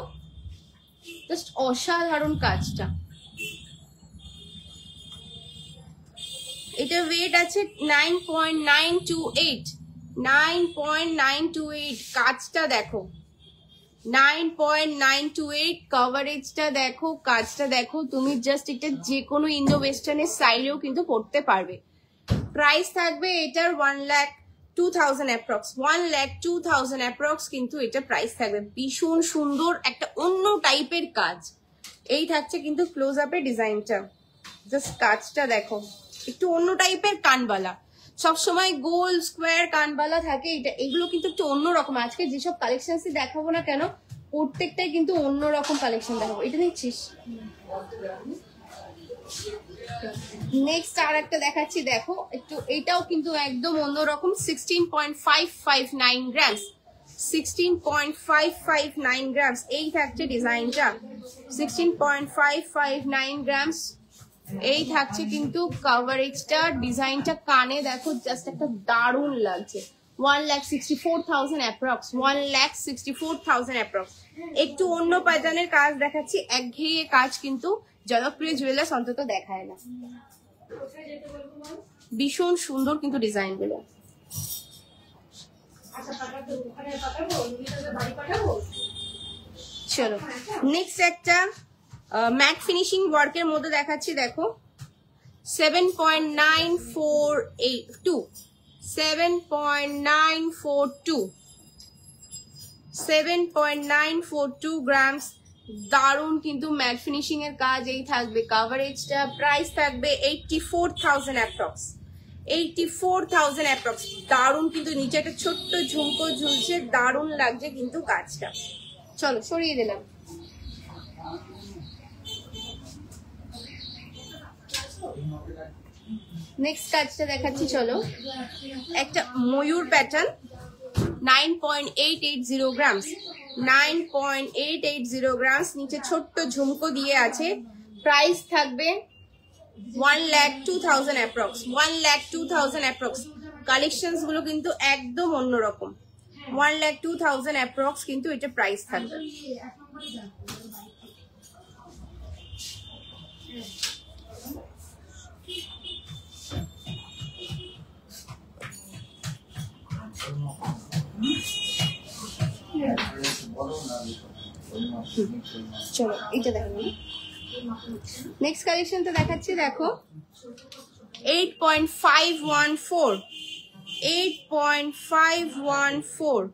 জাস্ট অসাধারণ কাজটা। এটা ওয়েট আছে 9.928 9.928 কাজটা দেখো, 9.928 কভারেজটা দেখো, কাজটা দেখো। তুমি জাস্ট এটা যে কোনো ইন্দো ওয়েস্টার্নের স্টাইলেও কিন্তু পড়তে পারবে। প্রাইস থাকবে এটার 1,02,000 অ্যাপ্রক্স, 1,02,000 অ্যাপ্রক্স কিন্তু এটা প্রাইস থাকবে। ভীষণ সুন্দর একটা অন্য টাইপের কাজ এই থাকছে কিন্তু ক্লোজ আপের ডিজাইনটা। জাস্ট কাজটা দেখো, একটু অন্য টাইপের কানবালা, সবসময় গোল স্কোয়ার কানবালা থাকে, এটা এগুলো কিন্তু একটু অন্যরকম। আজকে যেসব কালেকশন দেখাবো না কেন প্রত্যেকটাই কিন্তু অন্যরকম কালেকশন দেখাবো। এটা নিচ্ছিস? নেক্সট আর একটা দেখাচ্ছি দেখো, একটু এটাও কিন্তু একদম অন্যরকম। 16.559 গ্রামস, 16.559 গ্রামস এই থাকছে ডিজাইনটা। 16.559 গ্রামস এই থাকছে কিন্তু কভারেজটা। ডিজাইনটা কানে দেখো, জাস্ট একটা দারুণ লাগছে। 1,64,000 অ্যাপ্রক্স, 1,64,000 অ্যাপ্রক্স। একটু অন্য প্যাটার্নের কাজ দেখাচ্ছি, একঘেয়ে কাজ কিন্তু জনপ্রিয় জুয়েলার্স অন্তত দেখায় না। ভীষণ সুন্দর কিন্তু ডিজাইন গুলো। চলো নেক্সট একটা ম্যাট ফিনিশিং ওয়ার্কের মধ্যে দেখাচ্ছি দেখো, 7.942 7.942 গ্রামস। দারুণ কিন্তু ম্যাট ফিনিশিং এর কাজ এই থাকবে কভারেজটা। প্রাইস থাকবে 84,000 অ্যাপ্রক্স, 84,000 অ্যাপ্রক্স। দারুণ কিন্তু নিচে একটা ছোট্ট ঝুমকো ঝুলছে, দারুণ লাগছে কিন্তু কাজটা। চলো সরিয়ে দিলাম। নেক্সট কাজটা দেখাচ্ছি চলো, একটা ময়ূর প্যাটার্ন 9.880 গ্রামস, 9.880 গ্রামস। নিচে ছোট্ট ঝুমকো দিয়ে আছে। প্রাইস থাকবে 1,02,000 অ্যাপ্রক্স, 1,02,000 অ্যাপ্রক্স। কালেকশনস গুলো কিন্তু একদম অন্যরকম। 1,02,000 অ্যাপ্রক্স কিন্তু এটা প্রাইস থাকবে। চলো এটা দেখো, নেক্সট কালেকশনটা দেখাচ্ছি দেখো, 8.514 8.514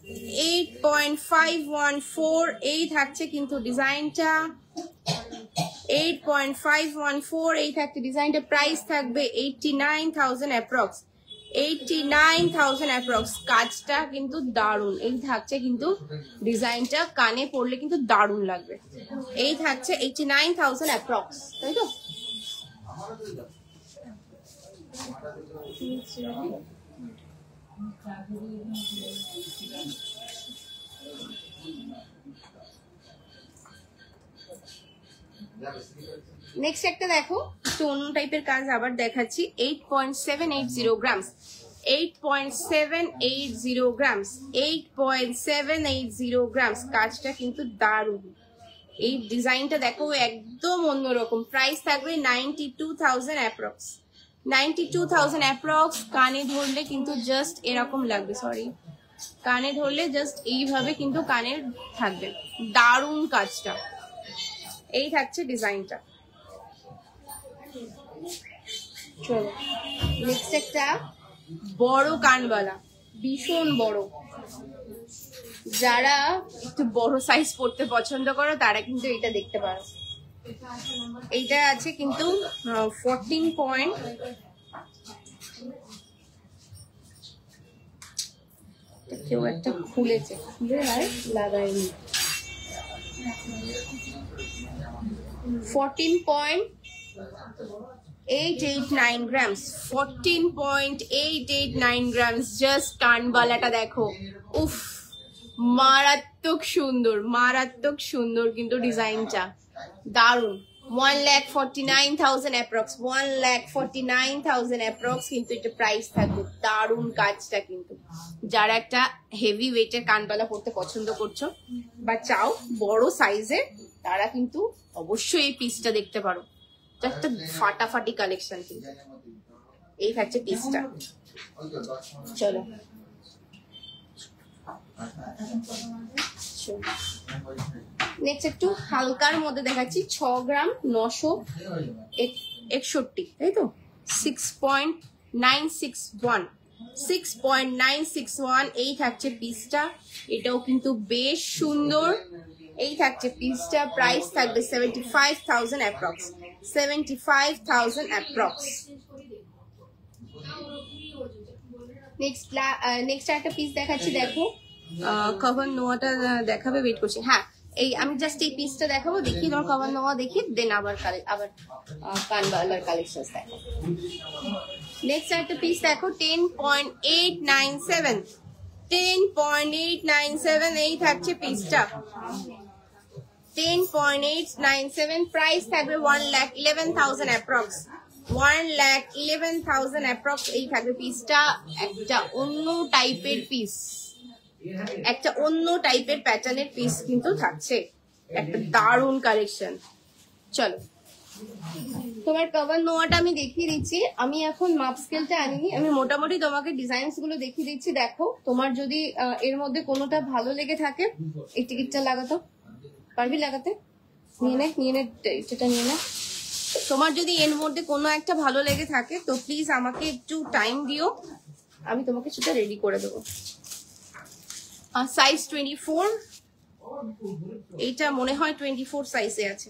8.514 এই থাকছে কিন্তু ডিজাইনটা, 8.514 এই থাকছে ডিজাইনটা। প্রাইস থাকবে 89,000 অ্যাপ্রক্স, 89,000 অ্যাপ্রক্স। কাজটা কিন্তু দারুন, এই থাকছে কিন্তু ডিজাইনটা, কানে পরলে কিন্তু দারুন লাগবে। এই থাকছে 89,000 অ্যাপ্রক্স, তাই তো? নেক্সট একটা দেখো, একটু অন্য টাইপের কাজ আবার দেখাচ্ছি। 8.780 গ্রামস, 8.780 গ্রামস, 8.780 গ্রামস। কাজটা কিন্তু দারুণ, এই ডিজাইনটা দেখো একদম অন্যরকম। প্রাইস থাকবে 92,000 অ্যাপ্রক্স, 92,000 অ্যাপ্রক্স। কানে ধরলে কিন্তু জাস্ট এরকম লাগবে, সরি, কানে ধরলে জাস্ট এইভাবে কিন্তু কানের থাকবে। দারুণ কাজটা, এই থাকছে ডিজাইনটা। চলো নেক্সট একটা বড় কানবালা, ভীষণ বড়। যারা একটু বড় সাইজ পড়তে পছন্দ করো তারা কিন্তু এটা দেখতে পারো। এইটা আছে কিন্তু 14 পয়েন্ট, কেউ একটা খুলেছে, খুলে আর লাগায়নি। 14.889 গ্রামস, 14.889 গ্রামস। জাস্ট কানবালাটা দেখো, উফ, মারাত্মক সুন্দর, মারাত্মক সুন্দর কিন্তু ডিজাইনটা দারুন। 1,49,000 অ্যাপ্রক্স, 1,49,000 অ্যাপ্রক্স কিন্তু এটা প্রাইস থাকবে। দারুন কাজটা কিন্তু, যারা একটা হেভি ওয়েটের কানবালা পরতে পছন্দ করছো বা চাও বড় সাইজের, তারা কিন্তু অবশ্যই এই পিসটা দেখতে পারো। একটা ফাটাফাটি কালেকশন কিন্তু। এই থাকছে পিসটা। চলো নেক্সট একটু হালকার মধ্যে দেখাচ্ছি। 6 গ্রাম 961, তাই তো? 6.961, 6.961 এই থাকছে পিসটা। এটাও কিন্তু বেশ সুন্দর। এই থাকছে পিসটা। প্রাইস থাকবে 75,000 অ্যাপ্রক্স, 75,000 অ্যাপ্রক্স। নেক্সট একটা পিস দেখাচ্ছি, দেখো কভার নোয়াটা দেখাবে, ওয়েট করছি। হ্যাঁ, এই আমি জাস্ট এই পিসটা দেখাবো, দেখি তোমার কভার নোয়া দেখি, দেন আবার কানবালার কালেকশন দেখো। নেক্সট একটা পিস দেখো, 10.897, 10.897 এই থাকছে পিসটা, 10.897। প্রাইস থাকবে 1,11,000 অ্যাপ্রক্স, 1,11,000 অ্যাপ্রক্স এই থাকবে পিসটা। একটা অন্য টাইপের পিস, একটা অন্য টাইপের প্যাটার্নের পিস কিন্তু থাকছে, একটা দারুণ কালেকশন। চলো তোমার কভার নোয়াটা আমি দেখিয়ে দিচ্ছি। আমি এখন মাপ স্কেলটা আনিনি, আমি মোটামুটি তোমাকে ডিজাইনস গুলো দেখিয়ে দিচ্ছি। দেখো, তোমার যদি এর মধ্যে কোনোটা ভালো লেগে থাকে, এই টিকিটটা লাগাতো, পারবি লাগাতে? নিয়ে নে, নিয়ে নে, এটা নিয়ে নে। তোমার যদি এর মধ্যে কোনো একটা ভালো লেগে থাকে তো প্লিজ আমাকে একটু টাইম দিও, আমি তোমাকে সেটা রেডি করে দেবো। সাইজ 24, এইটা মনে হয় 24 সাইজে আছে,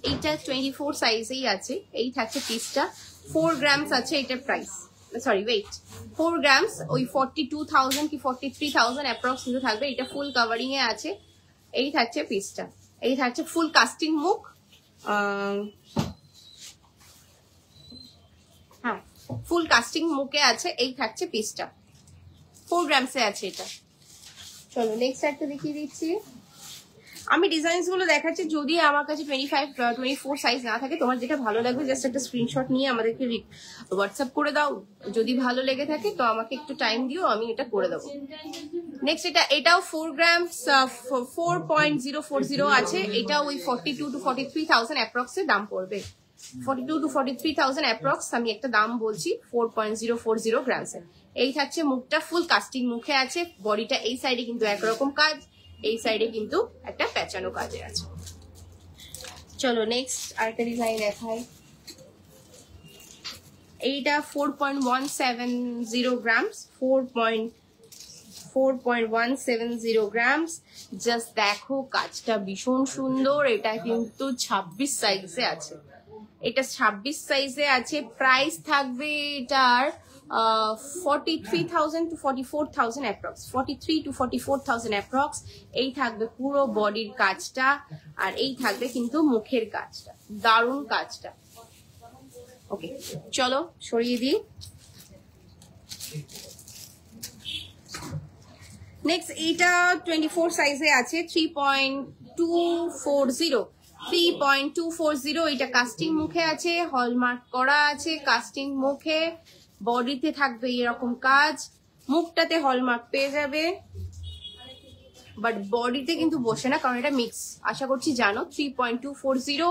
এইটা 24 সাইজেই আছে। এই থাকছে পিসটা, 4 গ্রামস আছে এটার প্রাইস, সরি ওয়েট, 4 গ্রামস, ওই 42,000 কি 43,000 অ্যাপ্রক্স কিন্তু থাকবে। এটা ফুল কাভারিং এ আছে। এই থাকছে পিসটা, এই থাকছে ফুল কাস্টিং মুখ, হ্যাঁ ফুল কাস্টিং মুখে আছে। এই থাকছে পিসটা, 4 গ্রামসে আছে এটা। চলো নেক্সট একটা দেখিয়ে দিচ্ছি। আমি ডিজাইনস গুলো দেখাচ্ছি, যদি আমার কাছে 25-24 সাইজ না থাকে, তোমার যেটা ভালো লাগবে জাস্ট একটা স্ক্রিনশট নিয়ে আমাদেরকে হোয়াটসঅ্যাপ করে দাও। যদি ভালো লেগে থাকে তো আমাকে একটু টাইম দিও, আমি এটা করে দেবো। নেক্সট এটাও 4 গ্রামস, 4.040 আছে। এটা ওই 42,000 to 43,000 অ্যাপ্রক্স এর দাম পড়বে, 42,000 to 43,000 অ্যাপ্রক্স আমি একটা দাম বলছি। 4.040 গ্রামসের। এই থাকছে মুখটা, ফুল কাস্টিং মুখে আছে। বডিটা এই সাইডে কিন্তু একরকম কাজ, এই সাইডে কিন্তু একটা প্যাচানো কাজে আছে। চলো নেক্সট আরেকটা ডিজাইন দেখাই। এইটা 4.170 গ্রামস, 4. 4.170 গ্রামস। জাস্ট দেখো কাজটা ভীষণ সুন্দর। এটা কিন্তু 26 সাইজে আছে, এটা 26 সাইজে আছে। প্রাইস থাকবে এটার 43,000 to 44,000 অ্যাপ্রক্স, 43 to 44,000 অ্যাপ্রক্স। এই থাকবে পুরো বডির কাজটা, আর এই থাকবে কিন্তু মুখের কাজটা, দারুণ কাজটা। ওকে চলো সরিয়ে দিই। নেক্সট এইটা 24 সাইজে আছে, 3.240, 3.240। এটা কাস্টিং মুখে আছে, হলমার্ক করা আছে কাস্টিং মুখে। বডিতে থাকবে এরকম কাজ, মুখটাতে হলমার্ক পেয়ে যাবে, বাট বডিতে কিন্তু বসে না কারণ এটা মিক্স, আশা করছি জানো। 3.240,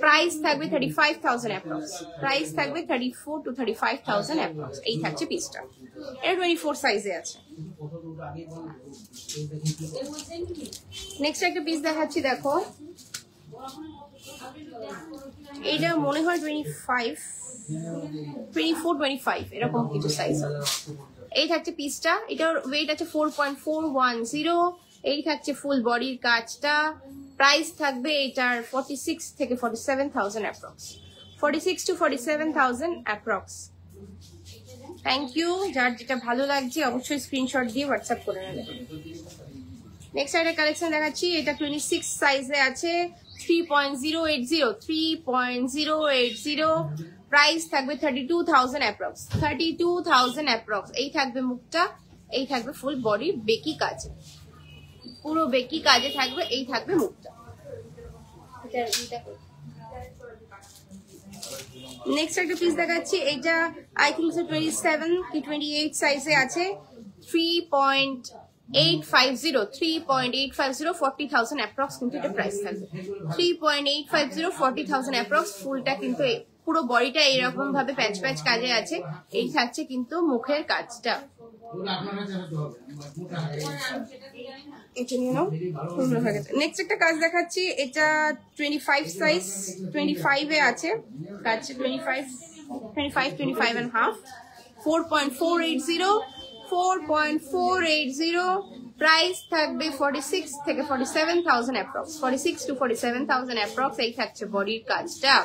প্রাইস থাকবে 35,000 অ্যাপ্রক্স, প্রাইস থাকবে 34 to 35,000 অ্যাপ্রক্স। এই থাকছে পিসটা, এটা 24 সাইজে আছে। নেক্সট একটা পিস দেখাচ্ছি, দেখো এটা মনে হয় 24, 25 এরকম কিছু সাইজ। এই থাকছে পিসটা, এটার ওয়েট আছে 4.410। এই থাকছে ফুল বডির কাজটা। প্রাইস থাকবে এটার 46 থেকে 47,000 approx, 46 to 47,000 approx. Thank you. যার যেটা ভালো লাগছে অবশ্যই স্ক্রিনশট দিয়ে হোয়াটসঅ্যাপ করে নেবে। নেক্সট একটা কালেকশন দেখাচ্ছি, এটা 26 সাইজে আছে, 3.080, 3.080। প্রাইস থাকবে 32,000 অ্যাপ্রক্স, 32,000 অ্যাপ্রক্স। এই থাকবে মুখটা, এই থাকবে ফুল বডি বেকি কাজে, পুরো বেকি কাজে থাকবে। এই থাকবে মুখটা। নেক্সট একটা পিস দেখাচ্ছি, এটা আই থিঙ্ক 27 কি 28 সাইজে আছে, 3.850, 3.850, 40,000 অ্যাপ্রক্স কিন্তু এটা প্রাইস থাকবে। 3.850, 40,000 অ্যাপ্রক্স। ফুলটা কিন্তু পুরো বডিটা এরকম ভাবে প্যাচ প্যাচ কাজে আছে। এই থাকছে কিন্তু মুখের কাজটা। নেক্সট একটা কাজ দেখাচ্ছি, এটা 25 সাইজ, 25 এ আছে কাজটা, 25 and half, 4.480, 4.480। প্রাইস থাকবে 46 থেকে 47,000 অ্যাপ্রক্স, 46 to 47,000 অ্যাপ্রক্স। এই থাকছে বডির কাজটা,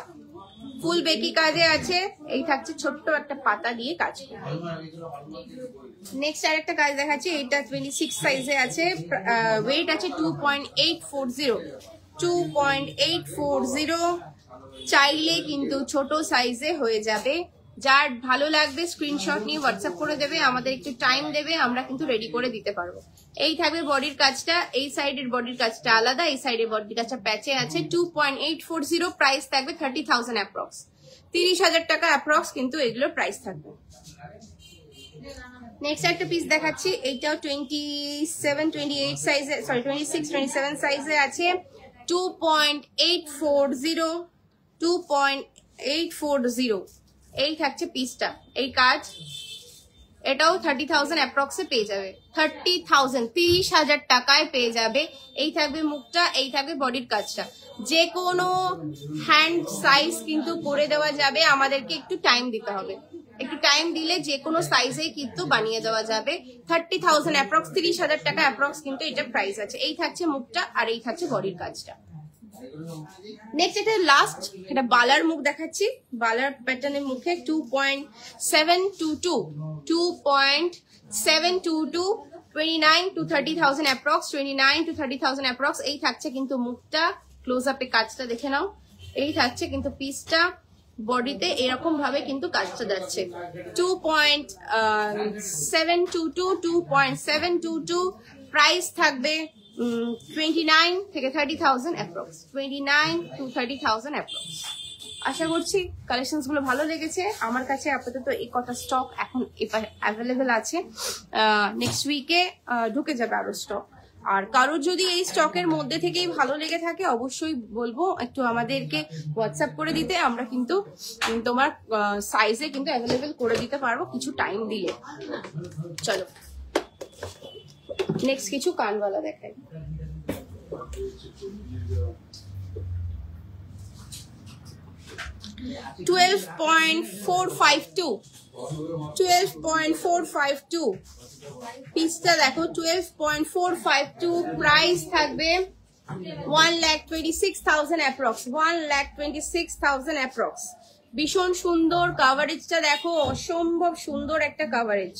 ফুল বেকি কাজে আছে। এই থাকছে ছোট্ট একটা পাতা দিয়ে কাজ। নেক্সট আরেকটা কাজ দেখাচ্ছি, এটা 26 সাইজে আছে, ওয়েট আছে 2.840, 2.840। চাইলে কিন্তু ছোট সাইজে হয়ে যাবে। যার ভালো লাগবে স্ক্রিনশট নিয়ে হোয়াটসঅ্যাপ করে দেবে, আমাদের একটু টাইম দেবে, আমরা কিন্তু রেডি করে দিতে পারবো। এই থাকবে বডির কাজটা, এই সাইডের বডির কাজটা আলাদা, এই সাইডের বডির কাজটা প্যাচে আছে। 2.840, প্রাইস থাকবে 30,000 অ্যাপ্রক্স, 30,000 টাকা অ্যাপ্রক্স কিন্তু এগুলোর প্রাইস থাকবে। নেক্সট একটা পিস দেখাচ্ছি, এইটাও 27, 28 সাইজে, সরি 26, 27 সাইজে আছে, 2.840, 2.840। এই থাকছে পিসটা, এই কাজ। এটাও 30,000 অ্যাপ্রক্সে পেয়ে যাবে, 30,000, 30,000 টাকায় পেয়ে যাবে। এই থাকবে মুখটা, এই থাকবে বডির কাজটা। যে কোনো হ্যান্ড সাইজ কিন্তু করে দেওয়া যাবে, আমাদেরকে একটু টাইম দিতে হবে। একটু টাইম দিলে যে কোনো সাইজে কিন্তু বানিয়ে দেওয়া যাবে। 30,000 অ্যাপ্রক্স, 30,000 টাকা অ্যাপ্রক্স কিন্তু এটা প্রাইস আছে। এই থাকছে মুখটা, আর এই থাকছে বডির কাজটা। নেক্সট এটা লাস্ট, এটা বালার মুখ দেখাচ্ছি, বালার প্যাটার্নের মুখে 2.722, 2.722, 29 to 30,000 অ্যাপ্রক্স, 29 to 30,000 অ্যাপ্রক্স। এই থাকছে কিন্তু মুখটা, ক্লোজ আপে কাজটা দেখে নাও। এই থাকছে কিন্তু পিসটা, বডিতে এরকম ভাবে কিন্তু কাজটা যাচ্ছে। 2.722, 2.722। প্রাইস থাকবে 29 থেকে 30,000 অ্যাপ্রক্স, 29 to 30,000 অ্যাপ্রক্স। আশা করছি কালেকশনস গুলো ভালো লেগেছে। আমার কাছে আপাতত এই কটা স্টক এখন অ্যাভেলেবেল আছে, নেক্সট উইকে ঢুকে যাবে আরো স্টক। আর কারোর যদি এই স্টকের মধ্যে থেকেই ভালো লেগে থাকে অবশ্যই বলবো একটু আমাদেরকে হোয়াটসঅ্যাপ করে দিতে, আমরা কিন্তু তোমার সাইজে কিন্তু অ্যাভেলেবেল করে দিতে পারবো কিছু টাইম দিলে। চলো নেক্সট কিছু কানওয়ালা দেখাই। 12.452 12.452 পিসটা দেখো 12.452 প্রাইস থাকবে 1,26,000 অ্যাপ্রক্স 1,26,000 অ্যাপ্রক্স ভীষণ সুন্দর কাভারেজটা দেখো অসম্ভব সুন্দর একটা কাভারেজ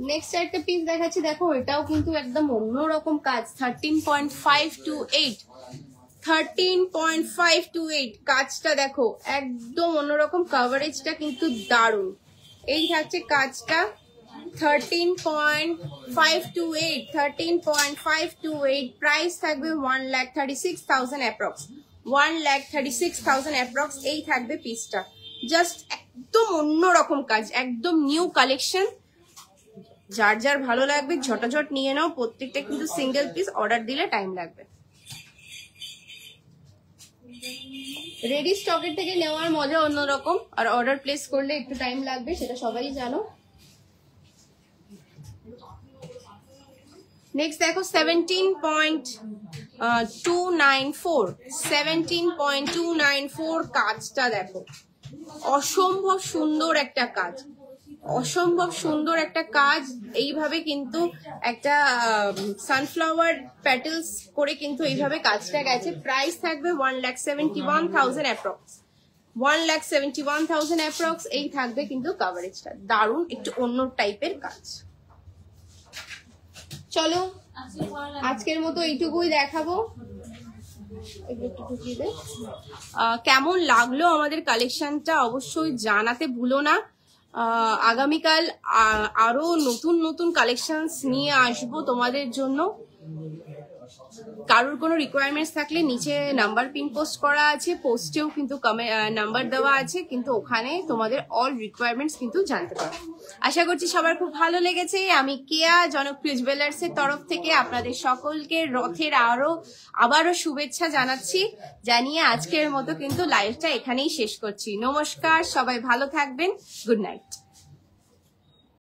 নেক্সট একটা পিস দেখাচ্ছি দেখো এটাও কিন্তু একদম অন্যরকম কাজ 13.528 13.528 কাজটা দেখো একদম অন্যরকম কাভারেজটা কিন্তু দারুণ এই থাকছে কাজটা 13.528 প্রাইস থাকবে 1,36,000 অ্যাপ্রক্স 1,36,000 অ্যাপ্রক্স এই থাকবে পিসটা জাস্ট একদম অন্যরকম কাজ একদম নিউ কালেকশন যার যার ভালো লাগবে ঝটাঝট নিয়ে নাও প্রত্যেকটা কিন্তু সিঙ্গেল পিস অর্ডার দিলে টাইম লাগবে রেডি স্টকের থেকে নেওয়ার মজা অন্যরকম আর অর্ডার প্লেস করলে একটু টাইম লাগবে সেটা সবাই জানো নেক্সট দেখো 17.294 কাজটা দেখো অসম্ভব সুন্দর একটা কাজ অসম্ভব সুন্দর একটা কাজ এইভাবে কিন্তু একটা সানফ্লাওয়ার প্যাটেলস করে কিন্তু এইভাবে কাজটা গেছে প্রাইস থাকবে 1,71,000 অ্যাপ্রক্স 1,71,000 অ্যাপ্রক্স এই থাকবে কিন্তু কাভারেজটা দারুণ একটু অন্য টাইপের কাজ চলো আজকের মতো এইটুকুই দেখাবো কেমন লাগলো আমাদের কালেকশনটা অবশ্যই জানাতে ভুলো না আগামীকাল আরো নতুন নতুন কালেকশনস নিয়ে আসবো তোমাদের জন্য কারোর কোনো রিকোয়ারমেন্টস থাকলে নিচে নাম্বার পিন পোস্ট করা আছে পোস্টেও কিন্তু নাম্বার দেওয়া আছে কিন্তু ওখানে তোমাদের অল রিকোয়ারমেন্টস কিন্তু জানতে পারো আশা করছি সবার খুব ভালো লেগেছে আমি কেয়া জনপ্রিয় জুয়েলার্স এর তরফ থেকে আপনাদের সকলকে রথের আবারও শুভেচ্ছা জানাচ্ছি জানিয়ে আজকের মতো কিন্তু লাইভটা এখানেই শেষ করছি নমস্কার সবাই ভালো থাকবেন গুড নাইট